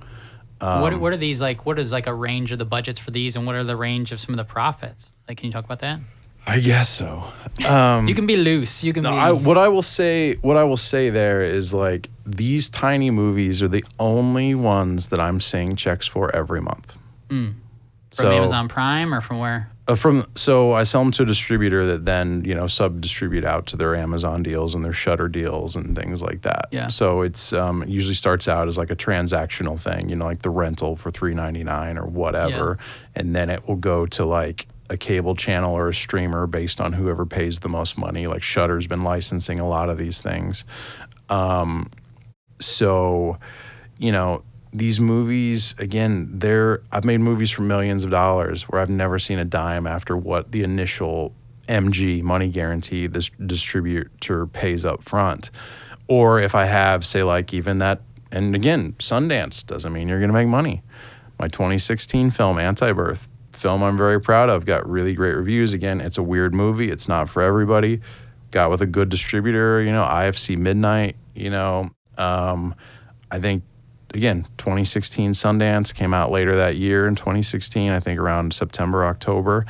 What are these like? What is like a range of the budgets for these, and what are the range of some of the profits? Like, can you talk about that? I guess so. You can be loose. You can be. What I will say there is, like, these tiny movies are the only ones that I'm seeing checks for every month. From Amazon Prime or from where? So I sell them to a distributor that then, sub-distribute out to their Amazon deals and their Shutter deals and things like that. Yeah. So it's it usually starts out as like a transactional thing, like the rental for $3.99 or whatever, and then it will go to like a cable channel or a streamer based on whoever pays the most money. Like Shutter's been licensing a lot of these things. These movies, again, I've made movies for millions of dollars where I've never seen a dime after what the initial MG, money guarantee, this distributor pays up front. Or if I have, say, like even that, and again, Sundance doesn't mean you're going to make money. My 2016 film, Anti-Birth, film I'm very proud of, got really great reviews. Again, it's a weird movie. It's not for everybody. Got with a good distributor, IFC Midnight, I think, again, 2016 Sundance came out later that year in 2016, I think around September, October.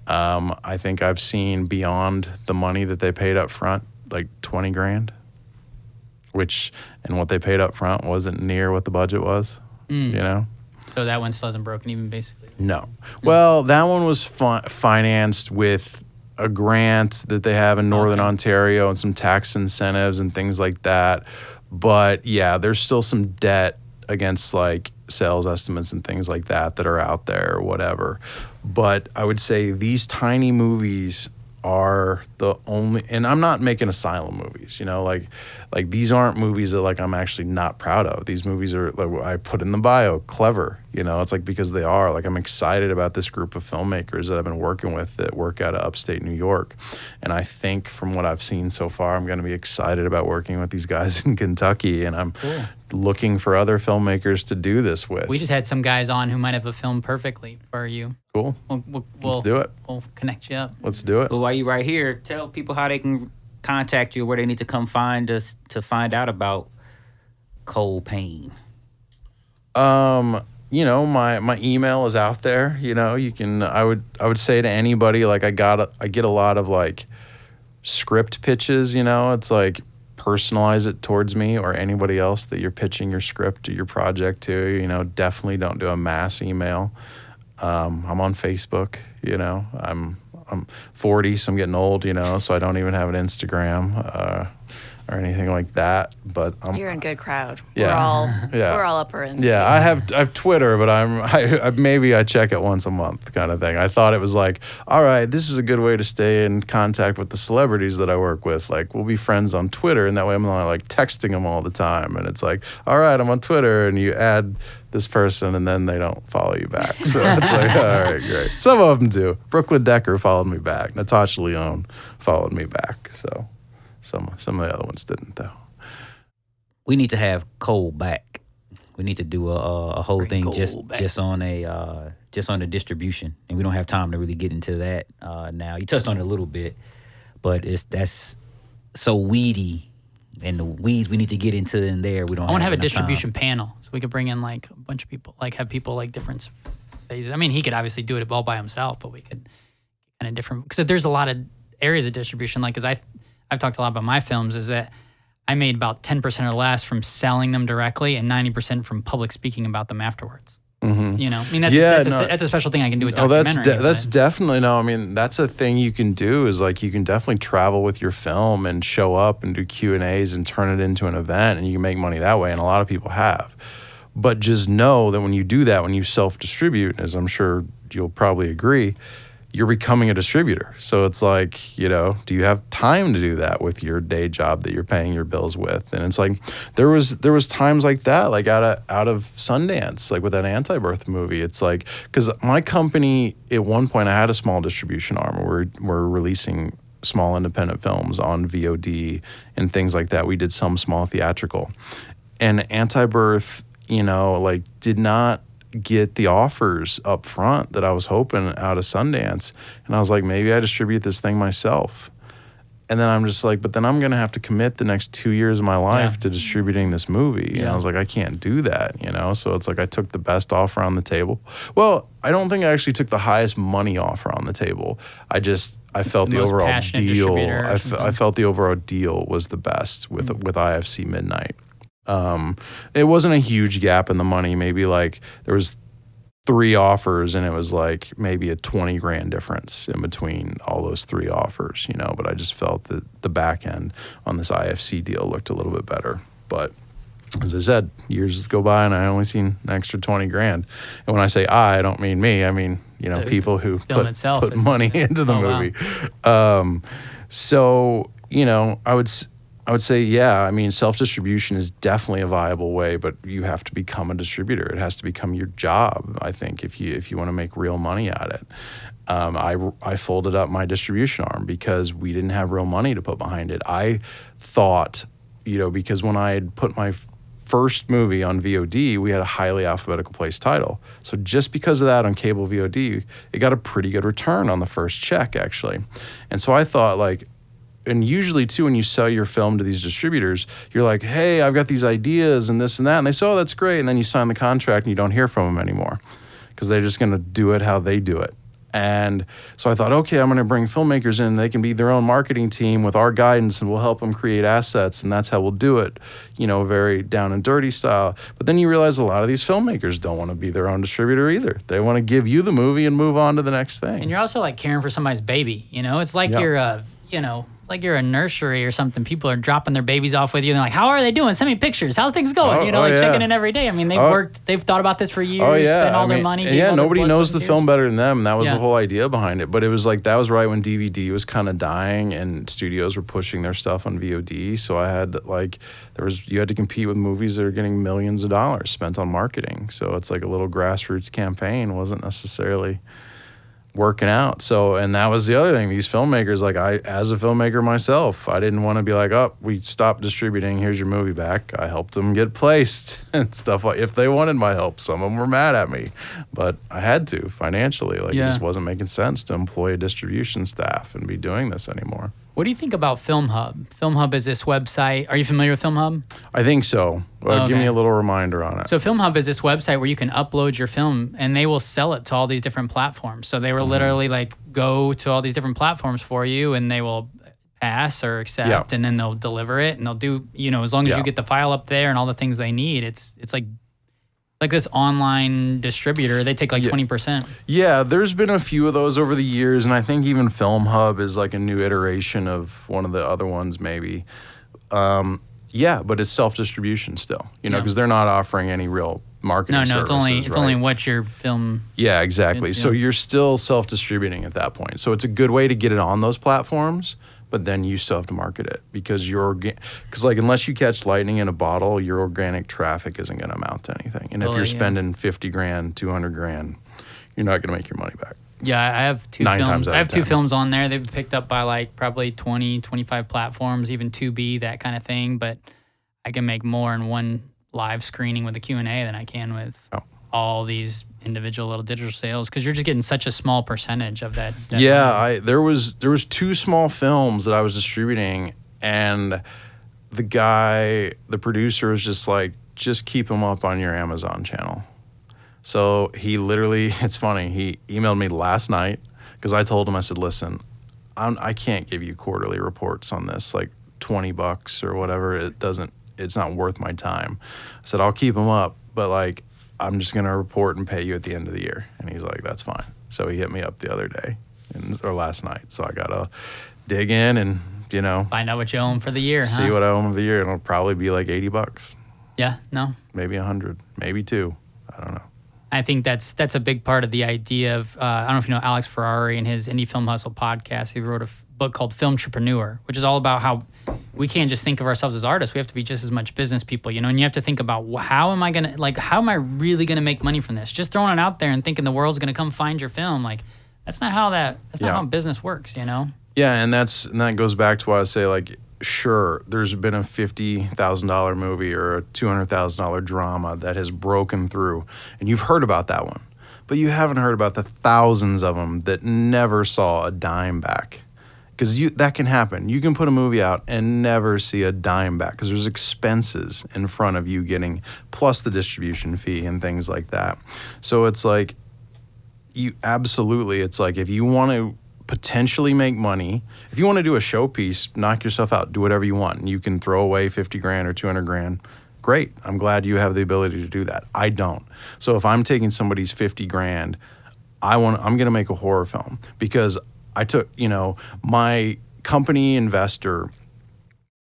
I think I've seen beyond the money that they paid up front, like $20,000, and what they paid up front wasn't near what the budget was, So that one still hasn't broken even, basically? No. Well, that one was financed with a grant that they have in Northern Ontario and some tax incentives and things like that. But yeah, there's still some debt against like sales estimates and things like that are out there or whatever. But I would say these tiny movies are the only, and I'm not making asylum movies, like these aren't movies that like I'm actually not proud of. These movies are, like I put in the bio, clever, it's like, because they are, like, I'm excited about this group of filmmakers that I've been working with that work out of upstate New York. And I think from what I've seen so far, I'm going to be excited about working with these guys in Kentucky, and I'm looking for other filmmakers to do this with. We just had some guys on who might have a film perfectly for you. Cool. Let's do it. We'll connect you up. Let's do it. Well, while you're right here, tell people how they can contact you, where they need to come find us to find out about Cole Payne. My email is out there. You can. I would say to anybody, like, I get a lot of like script pitches. It's like, personalize it towards me or anybody else that you're pitching your script or your project to. Definitely don't do a mass email. I'm on Facebook. I'm 40, so I'm getting old, so I don't even have an Instagram or anything like that. But you're in good crowd. Yeah, we're all upper end. Yeah, I have Twitter, but I check it once a month, kind of thing. I thought it was like, all right, this is a good way to stay in contact with the celebrities that I work with. Like, we'll be friends on Twitter, and that way I'm not like texting them all the time. And it's like, all right, I'm on Twitter, and you add this person, and then they don't follow you back. So it's like, all right, great. Some of them do. Brooklyn Decker followed me back. Natasha Lyonne followed me back. So some of the other ones didn't, though. We need to have Cole back. We need to do a whole thing just on the distribution, and we don't have time to really get into that now. You touched on it a little bit, but that's so weedy. And the weeds we need to get into in there. I want to have a distribution panel, so we could bring in like a bunch of people, like have people like different phases. I mean, he could obviously do it all by himself, but we could kind of different, because there's a lot of areas of distribution. Like, because I've talked a lot about my films, is that I made about 10% or less from selling them directly and 90% from public speaking about them afterwards. You know, I mean, Yeah, that's a special thing I can do with Oh, documentary. that's definitely no. I mean, that's a thing you can do. Is like you can definitely travel with your film and show up and do Q&As and turn it into an event, and you can make money that way. And a lot of people have. But just know that when you do that, when you self-distribute, as I'm sure you'll probably agree, you're becoming a distributor. So it's like, you know, do you have time to do that with your day job that you're paying your bills with? And it's like there was times like that, like out of Sundance, like with that Anti-Birth movie. It's like, because my company at one point, I had a small distribution arm. We're releasing small independent films on VOD and things like that. We did some small theatrical, and Anti-Birth, you know, like did not get the offers up front that I was hoping out of Sundance. And I was like, maybe I distribute this thing myself. And then I'm just like, but then I'm going to have to commit the next 2 years of my life to distributing this movie. And I was like, I can't do that, you know? So it's like I took the best offer on the table. Well, I don't think I actually took the highest money offer on the table. I felt the overall deal. I felt the overall deal was the best with IFC Midnight. It wasn't a huge gap in the money. Maybe like there was 3 offers and it was like maybe a $20,000 difference in between all those 3 offers, you know, but I just felt that the back end on this IFC deal looked a little bit better. But as I said, years go by and I only seen an extra $20,000. And when I say I don't mean me, I mean, you know, people who put money into the movie. Wow. So, you know, I would say, yeah, I mean, self-distribution is definitely a viable way, but you have to become a distributor. It has to become your job, I think, if you want to make real money at it. I folded up my distribution arm because we didn't have real money to put behind it. I thought, you know, because when I had put my first movie on VOD, we had a highly alphabetical place title. So just because of that on cable VOD, it got a pretty good return on the first check, actually. And so I thought, like, and usually, too, when you sell your film to these distributors, you're like, hey, I've got these ideas and this and that. And they say, oh, that's great. And then you sign the contract and you don't hear from them anymore because they're just going to do it how they do it. And so I thought, okay, I'm going to bring filmmakers in. They can be their own marketing team with our guidance, and we'll help them create assets. And that's how we'll do it, you know, very down and dirty style. But then you realize a lot of these filmmakers don't want to be their own distributor either. They want to give you the movie and move on to the next thing. And you're also like caring for somebody's baby, you know? It's like like you're a nursery or something. People are dropping their babies off with you. And they're like, how are they doing? Send me pictures. How's things going? Checking in every day. I mean, they've thought about this for years, spent all their money. Yeah, nobody knows the film better than them. And that was the whole idea behind it. But it was like, that was right when DVD was kind of dying and studios were pushing their stuff on VOD. So I had you had to compete with movies that are getting millions of dollars spent on marketing. So it's like a little grassroots campaign. Wasn't necessarily working out. So, and that was the other thing. These filmmakers, like as a filmmaker myself, I didn't want to be like, oh, we stopped distributing. Here's your movie back. I helped them get placed and stuff like. If they wanted my help, some of them were mad at me, but I had to financially. It just wasn't making sense to employ a distribution staff and be doing this anymore. What do you think about Film Hub? Film Hub is this website. Are you familiar with Film Hub? I think so. Give me a little reminder on it. So Film Hub is this website where you can upload your film and they will sell it to all these different platforms. So they will literally like go to all these different platforms for you and they will pass or accept and then they'll deliver it and they'll do, you know, as long as you get the file up there and all the things they need, it's like this online distributor. They take like 20%. Yeah, there's been a few of those over the years, and I think even Film Hub is like a new iteration of one of the other ones maybe. But it's self-distribution still, you know, because they're not offering any real marketing services. It's only what your film. Yeah, exactly. So you're still self-distributing at that point. So it's a good way to get it on those platforms, but then you still have to market it because unless you catch lightning in a bottle, your organic traffic isn't going to amount to anything. And if you're spending $50,000, $200,000, you're not going to make your money back. Yeah, I have two films on there. They've been picked up by like probably 20, 25 platforms, even 2B, that kind of thing. But I can make more in one live screening with a Q&A than I can with all these individual little digital sales because you're just getting such a small percentage of that. There was 2 small films that I was distributing, and the producer was just like, just keep them up on your Amazon channel. So he literally, it's funny, he emailed me last night because I told him, I said, listen, I can't give you quarterly reports on this, like $20 or whatever. It's not worth my time. I said, I'll keep them up, but like, I'm just going to report and pay you at the end of the year. And he's like, that's fine. So he hit me up the other day or last night. So I got to dig in and, Find out what you owe him for the year, see what I owe him for the year. And it'll probably be like $80. Yeah, no. Maybe 100, maybe 2. I don't know. I think that's a big part of the idea of, I don't know if you know Alex Ferrari and his Indie Film Hustle podcast. He wrote a book called Film Entrepreneur, which is all about how we can't just think of ourselves as artists. We have to be just as much business people, and you have to think about how am I really going to make money from this? Just throwing it out there and thinking the world's going to come find your film. Like, that's not how how business works, Yeah. And that goes back to why I say, like, sure, there's been a $50,000 movie or a $200,000 drama that has broken through, and you've heard about that one, but you haven't heard about the thousands of them that never saw a dime back. Because that can happen. You can put a movie out and never see a dime back because there's expenses in front of you getting, plus the distribution fee and things like that. So it's like, it's like if you want to potentially make money, if you want to do a showpiece, knock yourself out, do whatever you want. And you can throw away 50 grand or 200 grand. Great. I'm glad you have the ability to do that. I don't. So if I'm taking somebody's 50 grand, I'm going to make a horror film because I took, my company investor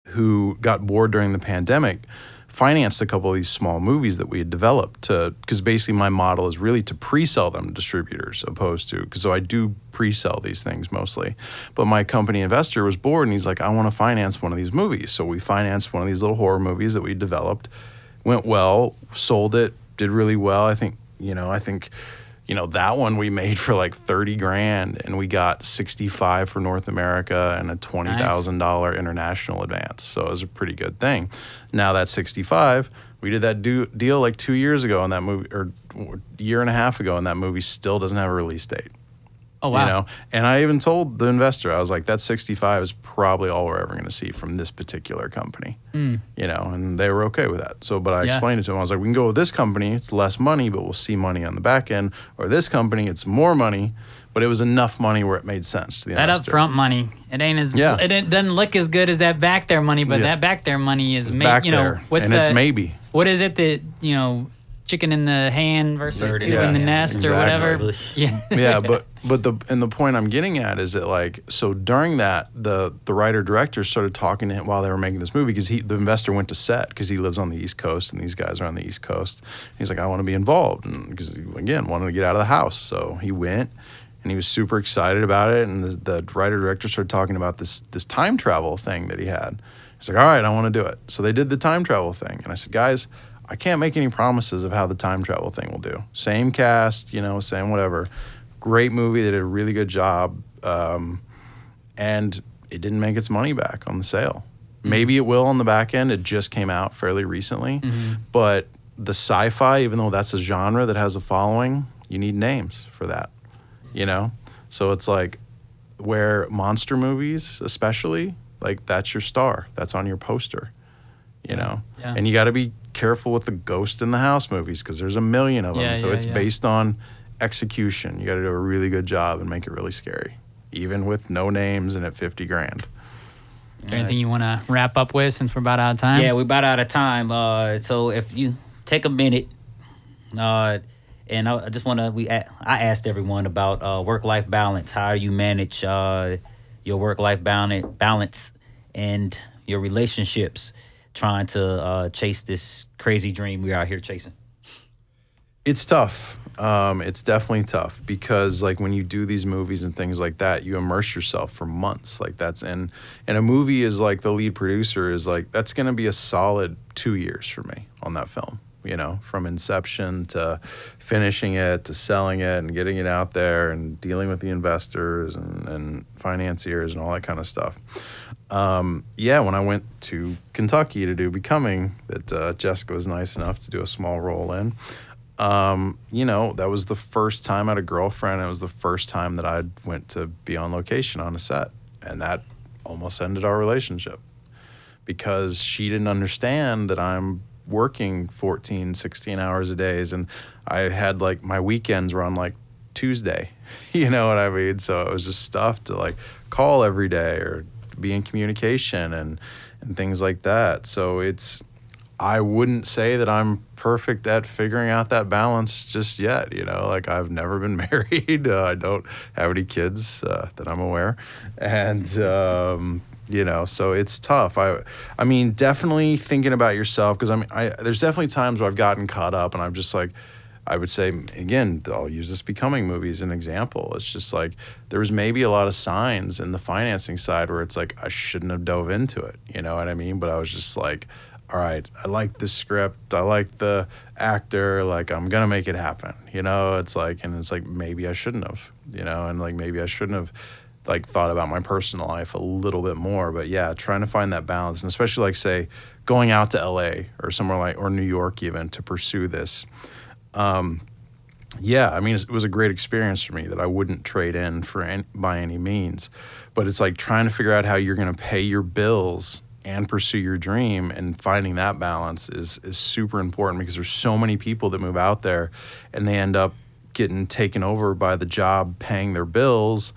who got bored during the pandemic financed a couple of these small movies that we had developed because basically my model is really to pre-sell them to distributors opposed to, because so I do pre-sell these things mostly. But my company investor was bored and he's like, I want to finance one of these movies. So we financed one of these little horror movies that we developed, went well, sold it, did really well. I think that one we made for like 30 grand and we got 65 for North America and a $20,000 international advance. So it was a pretty good thing. Now that 65, we did that deal like 2 years ago on that movie, or a year and a half ago, and that movie still doesn't have a release date. Oh, wow. And I even told the investor, I was like, that 65 is probably all we're ever going to see from this particular company, and they were okay with that. So, but I explained it to them. I was like, we can go with this company. It's less money, but we'll see money on the back end. Or this company, it's more money, but it was enough money where it made sense to the investor. That upfront money, it doesn't look as good as that back there money, but that back there money is it's maybe. What is it that, chicken in the hand versus two in the nest or whatever. Yeah, but the point I'm getting at is that, like, so during that, the writer director started talking to him while they were making this movie because the investor went to set because he lives on the East Coast and these guys are on the East Coast. He's like, I want to be involved, and because again wanted to get out of the house, so he went. And he was super excited about it, and the writer director started talking about this time travel thing that he had. He's like, all right, I want to do it. So they did the time travel thing, and I said, guys, I can't make any promises of how the time travel thing will do. Same cast, same whatever. Great movie. They did a really good job. And it didn't make its money back on the sale. Maybe it will on the back end. It just came out fairly recently. But the sci-fi, even though that's a genre that has a following, you need names for that, So it's like where monster movies especially, like that's your star. That's on your poster, Yeah. And you got to be careful with the ghost in the house movies because there's a million of them. So it's based on execution. You got to do a really good job and make it really scary, even with no names and at 50 grand. Is there anything you want to wrap up with since we're about out of time? Yeah, we're about out of time. So if you take a minute, and I just want to, I asked everyone about work-life balance. How do you manage your work-life balance and your relationships, trying to chase this crazy dream we're out here chasing? It's tough. It's definitely tough because, like, when you do these movies and things like that, you immerse yourself for months. Like, and a movie is like, the lead producer is like, that's going to be a solid 2 years for me on that film, from inception to finishing it to selling it and getting it out there and dealing with the investors and financiers and all that kind of stuff. When I went to Kentucky to do Becoming, that Jessica was nice enough to do a small role in, that was the first time I had a girlfriend. It was the first time that I went to be on location on a set, and that almost ended our relationship because she didn't understand that I'm working 14, 16 hours a day, and I had, like, my weekends were on, like, Tuesday, you know what I mean? So it was just stuff to, like, call every day or be in communication and things like that. So I wouldn't say that I'm perfect at figuring out that balance just yet. Like I've never been married. I don't have any kids that I'm aware. And, so it's tough. I mean, definitely thinking about yourself, because there's definitely times where I've gotten caught up and I'm just like, I would say, again, I'll use this Becoming movie as an example. It's just like there was maybe a lot of signs in the financing side where it's like I shouldn't have dove into it. You know what I mean? But I was just like, all right, I like the script. I like the actor. Like, I'm going to make it happen. It's like maybe I shouldn't have, and like maybe I shouldn't have like thought about my personal life a little bit more. But yeah, trying to find that balance, and especially like say going out to LA or somewhere like, or New York even, to pursue this. Yeah, I mean, it was a great experience for me that I wouldn't trade in by any means. But it's like trying to figure out how you're going to pay your bills and pursue your dream, and finding that balance is super important, because there's so many people that move out there and they end up getting taken over by the job paying their bills.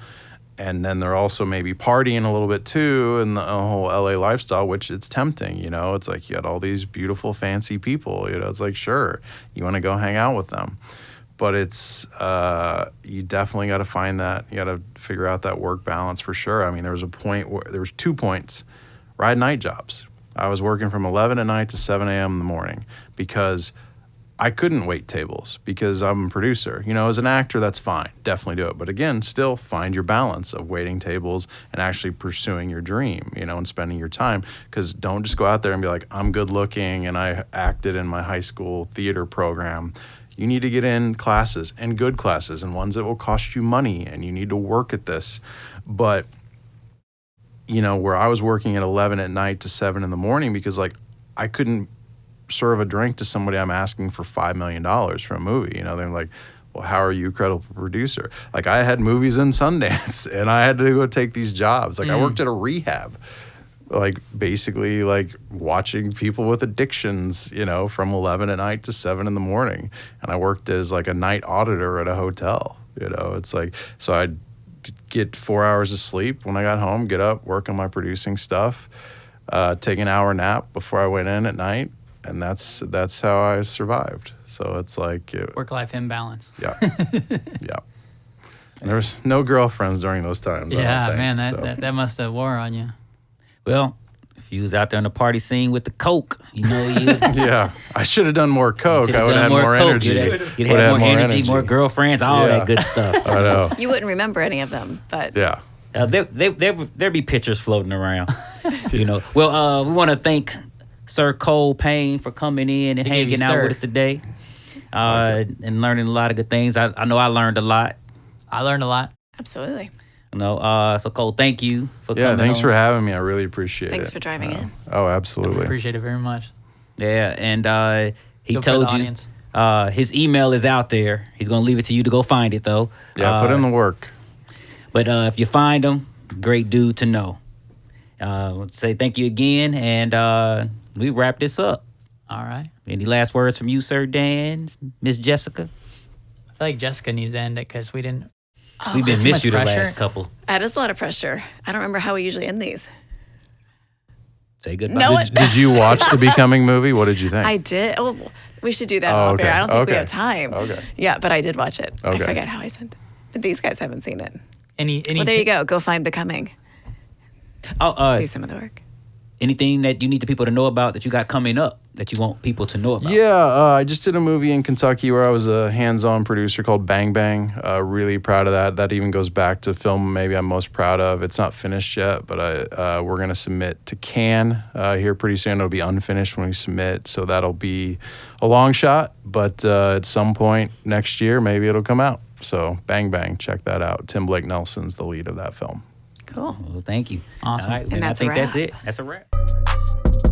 And then they're also maybe partying a little bit too, and the whole LA lifestyle, which it's tempting, It's like you got all these beautiful, fancy people, It's like, sure, you want to go hang out with them. But it's, you definitely got to find that. You got to figure out that work balance for sure. I mean, there was 2 points, ride night jobs. I was working from 11 at night to 7 a.m. in the morning because I couldn't wait tables, because I'm a producer. As an actor, that's fine. Definitely do it. But again, still find your balance of waiting tables and actually pursuing your dream, and spending your time. Because don't just go out there and be like, I'm good looking and I acted in my high school theater program. You need to get in classes, and good classes, and ones that will cost you money, and you need to work at this. But, where I was working at 11 at night to 7 in the morning because like I couldn't serve a drink to somebody I'm asking for $5 million for a movie. They're like, well, how are you a credible producer? Like, I had movies in Sundance and I had to go take these jobs. Like, I worked at a rehab, like basically like watching people with addictions, from 11 at night to 7 in the morning. And I worked as like a night auditor at a hotel, it's like, so I'd get 4 hours of sleep when I got home, get up, work on my producing stuff, take an hour nap before I went in at night. And that's how I survived. So it's like work-life imbalance. Yeah, yeah. And there was no girlfriends during those times. Yeah, man, that must have wore on you. Well, if you was out there on the party scene with the coke, you. Yeah, I should have done more coke. I would have had more energy. You'd have more energy, more girlfriends, all that good stuff. I know. You wouldn't remember any of them, but yeah. There'd be pictures floating around. Well, we want to thank Sir Cole Payne for coming in and hanging out with us today, and learning a lot of good things. I know I learned a lot. I learned a lot. Absolutely. So Cole, thank you for coming. Yeah, thanks for having me. I really appreciate it. Thanks for driving in. Oh, absolutely. I appreciate it very much. Yeah, and he Good told for the you audience. His email is out there. He's gonna leave it to you to go find it though. Yeah, put in the work. But if you find him, great dude to know. Say thank you again, and we wrap this up. All right. Any last words from you, Sir Dan, Miss Jessica? I feel like Jessica needs to end it because we didn't. We've been missed you the pressure. last couple. That is a lot of pressure. I don't remember how we usually end these. Say goodbye. No, Did you watch the Becoming movie? What did you think? I did. Oh, we should do that Oh, off okay. air. I don't think we Okay. have time. Okay. Yeah, but I did watch it. I Okay. forget how I sent it. But these guys haven't seen it. Any Well, there you go. Go find Becoming. See some of the work. Anything that you need the people to know about that you got coming up that you want people to know about? Yeah, I just did a movie in Kentucky where I was a hands-on producer called Bang Bang. Really proud of that. That even goes back to film maybe I'm most proud of. It's not finished yet, but we're going to submit to Cannes here pretty soon. It'll be unfinished when we submit, so that'll be a long shot. But at some point next year, maybe it'll come out. So Bang Bang, check that out. Tim Blake Nelson's the lead of that film. Cool. Well, thank you. Awesome. All right, And then that's I a think that's wrap. it. That's a wrap.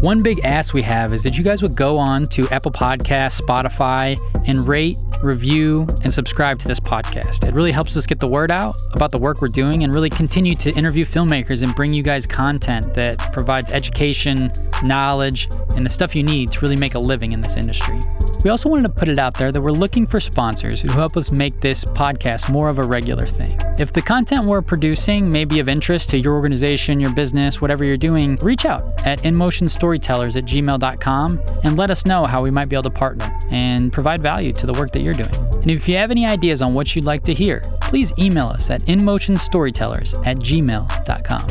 One big ask we have is that you guys would go on to Apple Podcasts, Spotify, and rate, review, and subscribe to this podcast. It really helps us get the word out about the work we're doing and really continue to interview filmmakers and bring you guys content that provides education, knowledge, and the stuff you need to really make a living in this industry. We also wanted to put it out there that we're looking for sponsors who help us make this podcast more of a regular thing. If the content we're producing may be of interest to your organization, your business, whatever you're doing, reach out at inmotionstorytellers@gmail.com and let us know how we might be able to partner and provide value to the work that you're doing. And if you have any ideas on what you'd like to hear, please email us at inmotionstorytellers@gmail.com.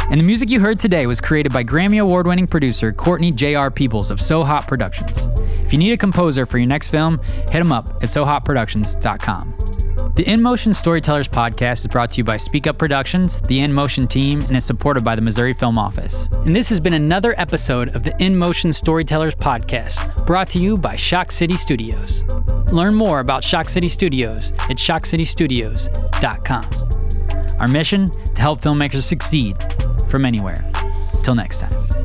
And the music you heard today was created by Grammy Award-winning producer Courtney J.R. Peoples of So Hot Productions. If you need a composer for your next film, hit them up at sohotproductions.com. The In Motion Storytellers podcast is brought to you by Speak Up Productions, the In Motion team, and is supported by the Missouri Film Office. And this has been another episode of the In Motion Storytellers podcast, brought to you by Shock City Studios. Learn more about Shock City Studios at shockcitystudios.com. Our mission, to help filmmakers succeed from anywhere. Till next time.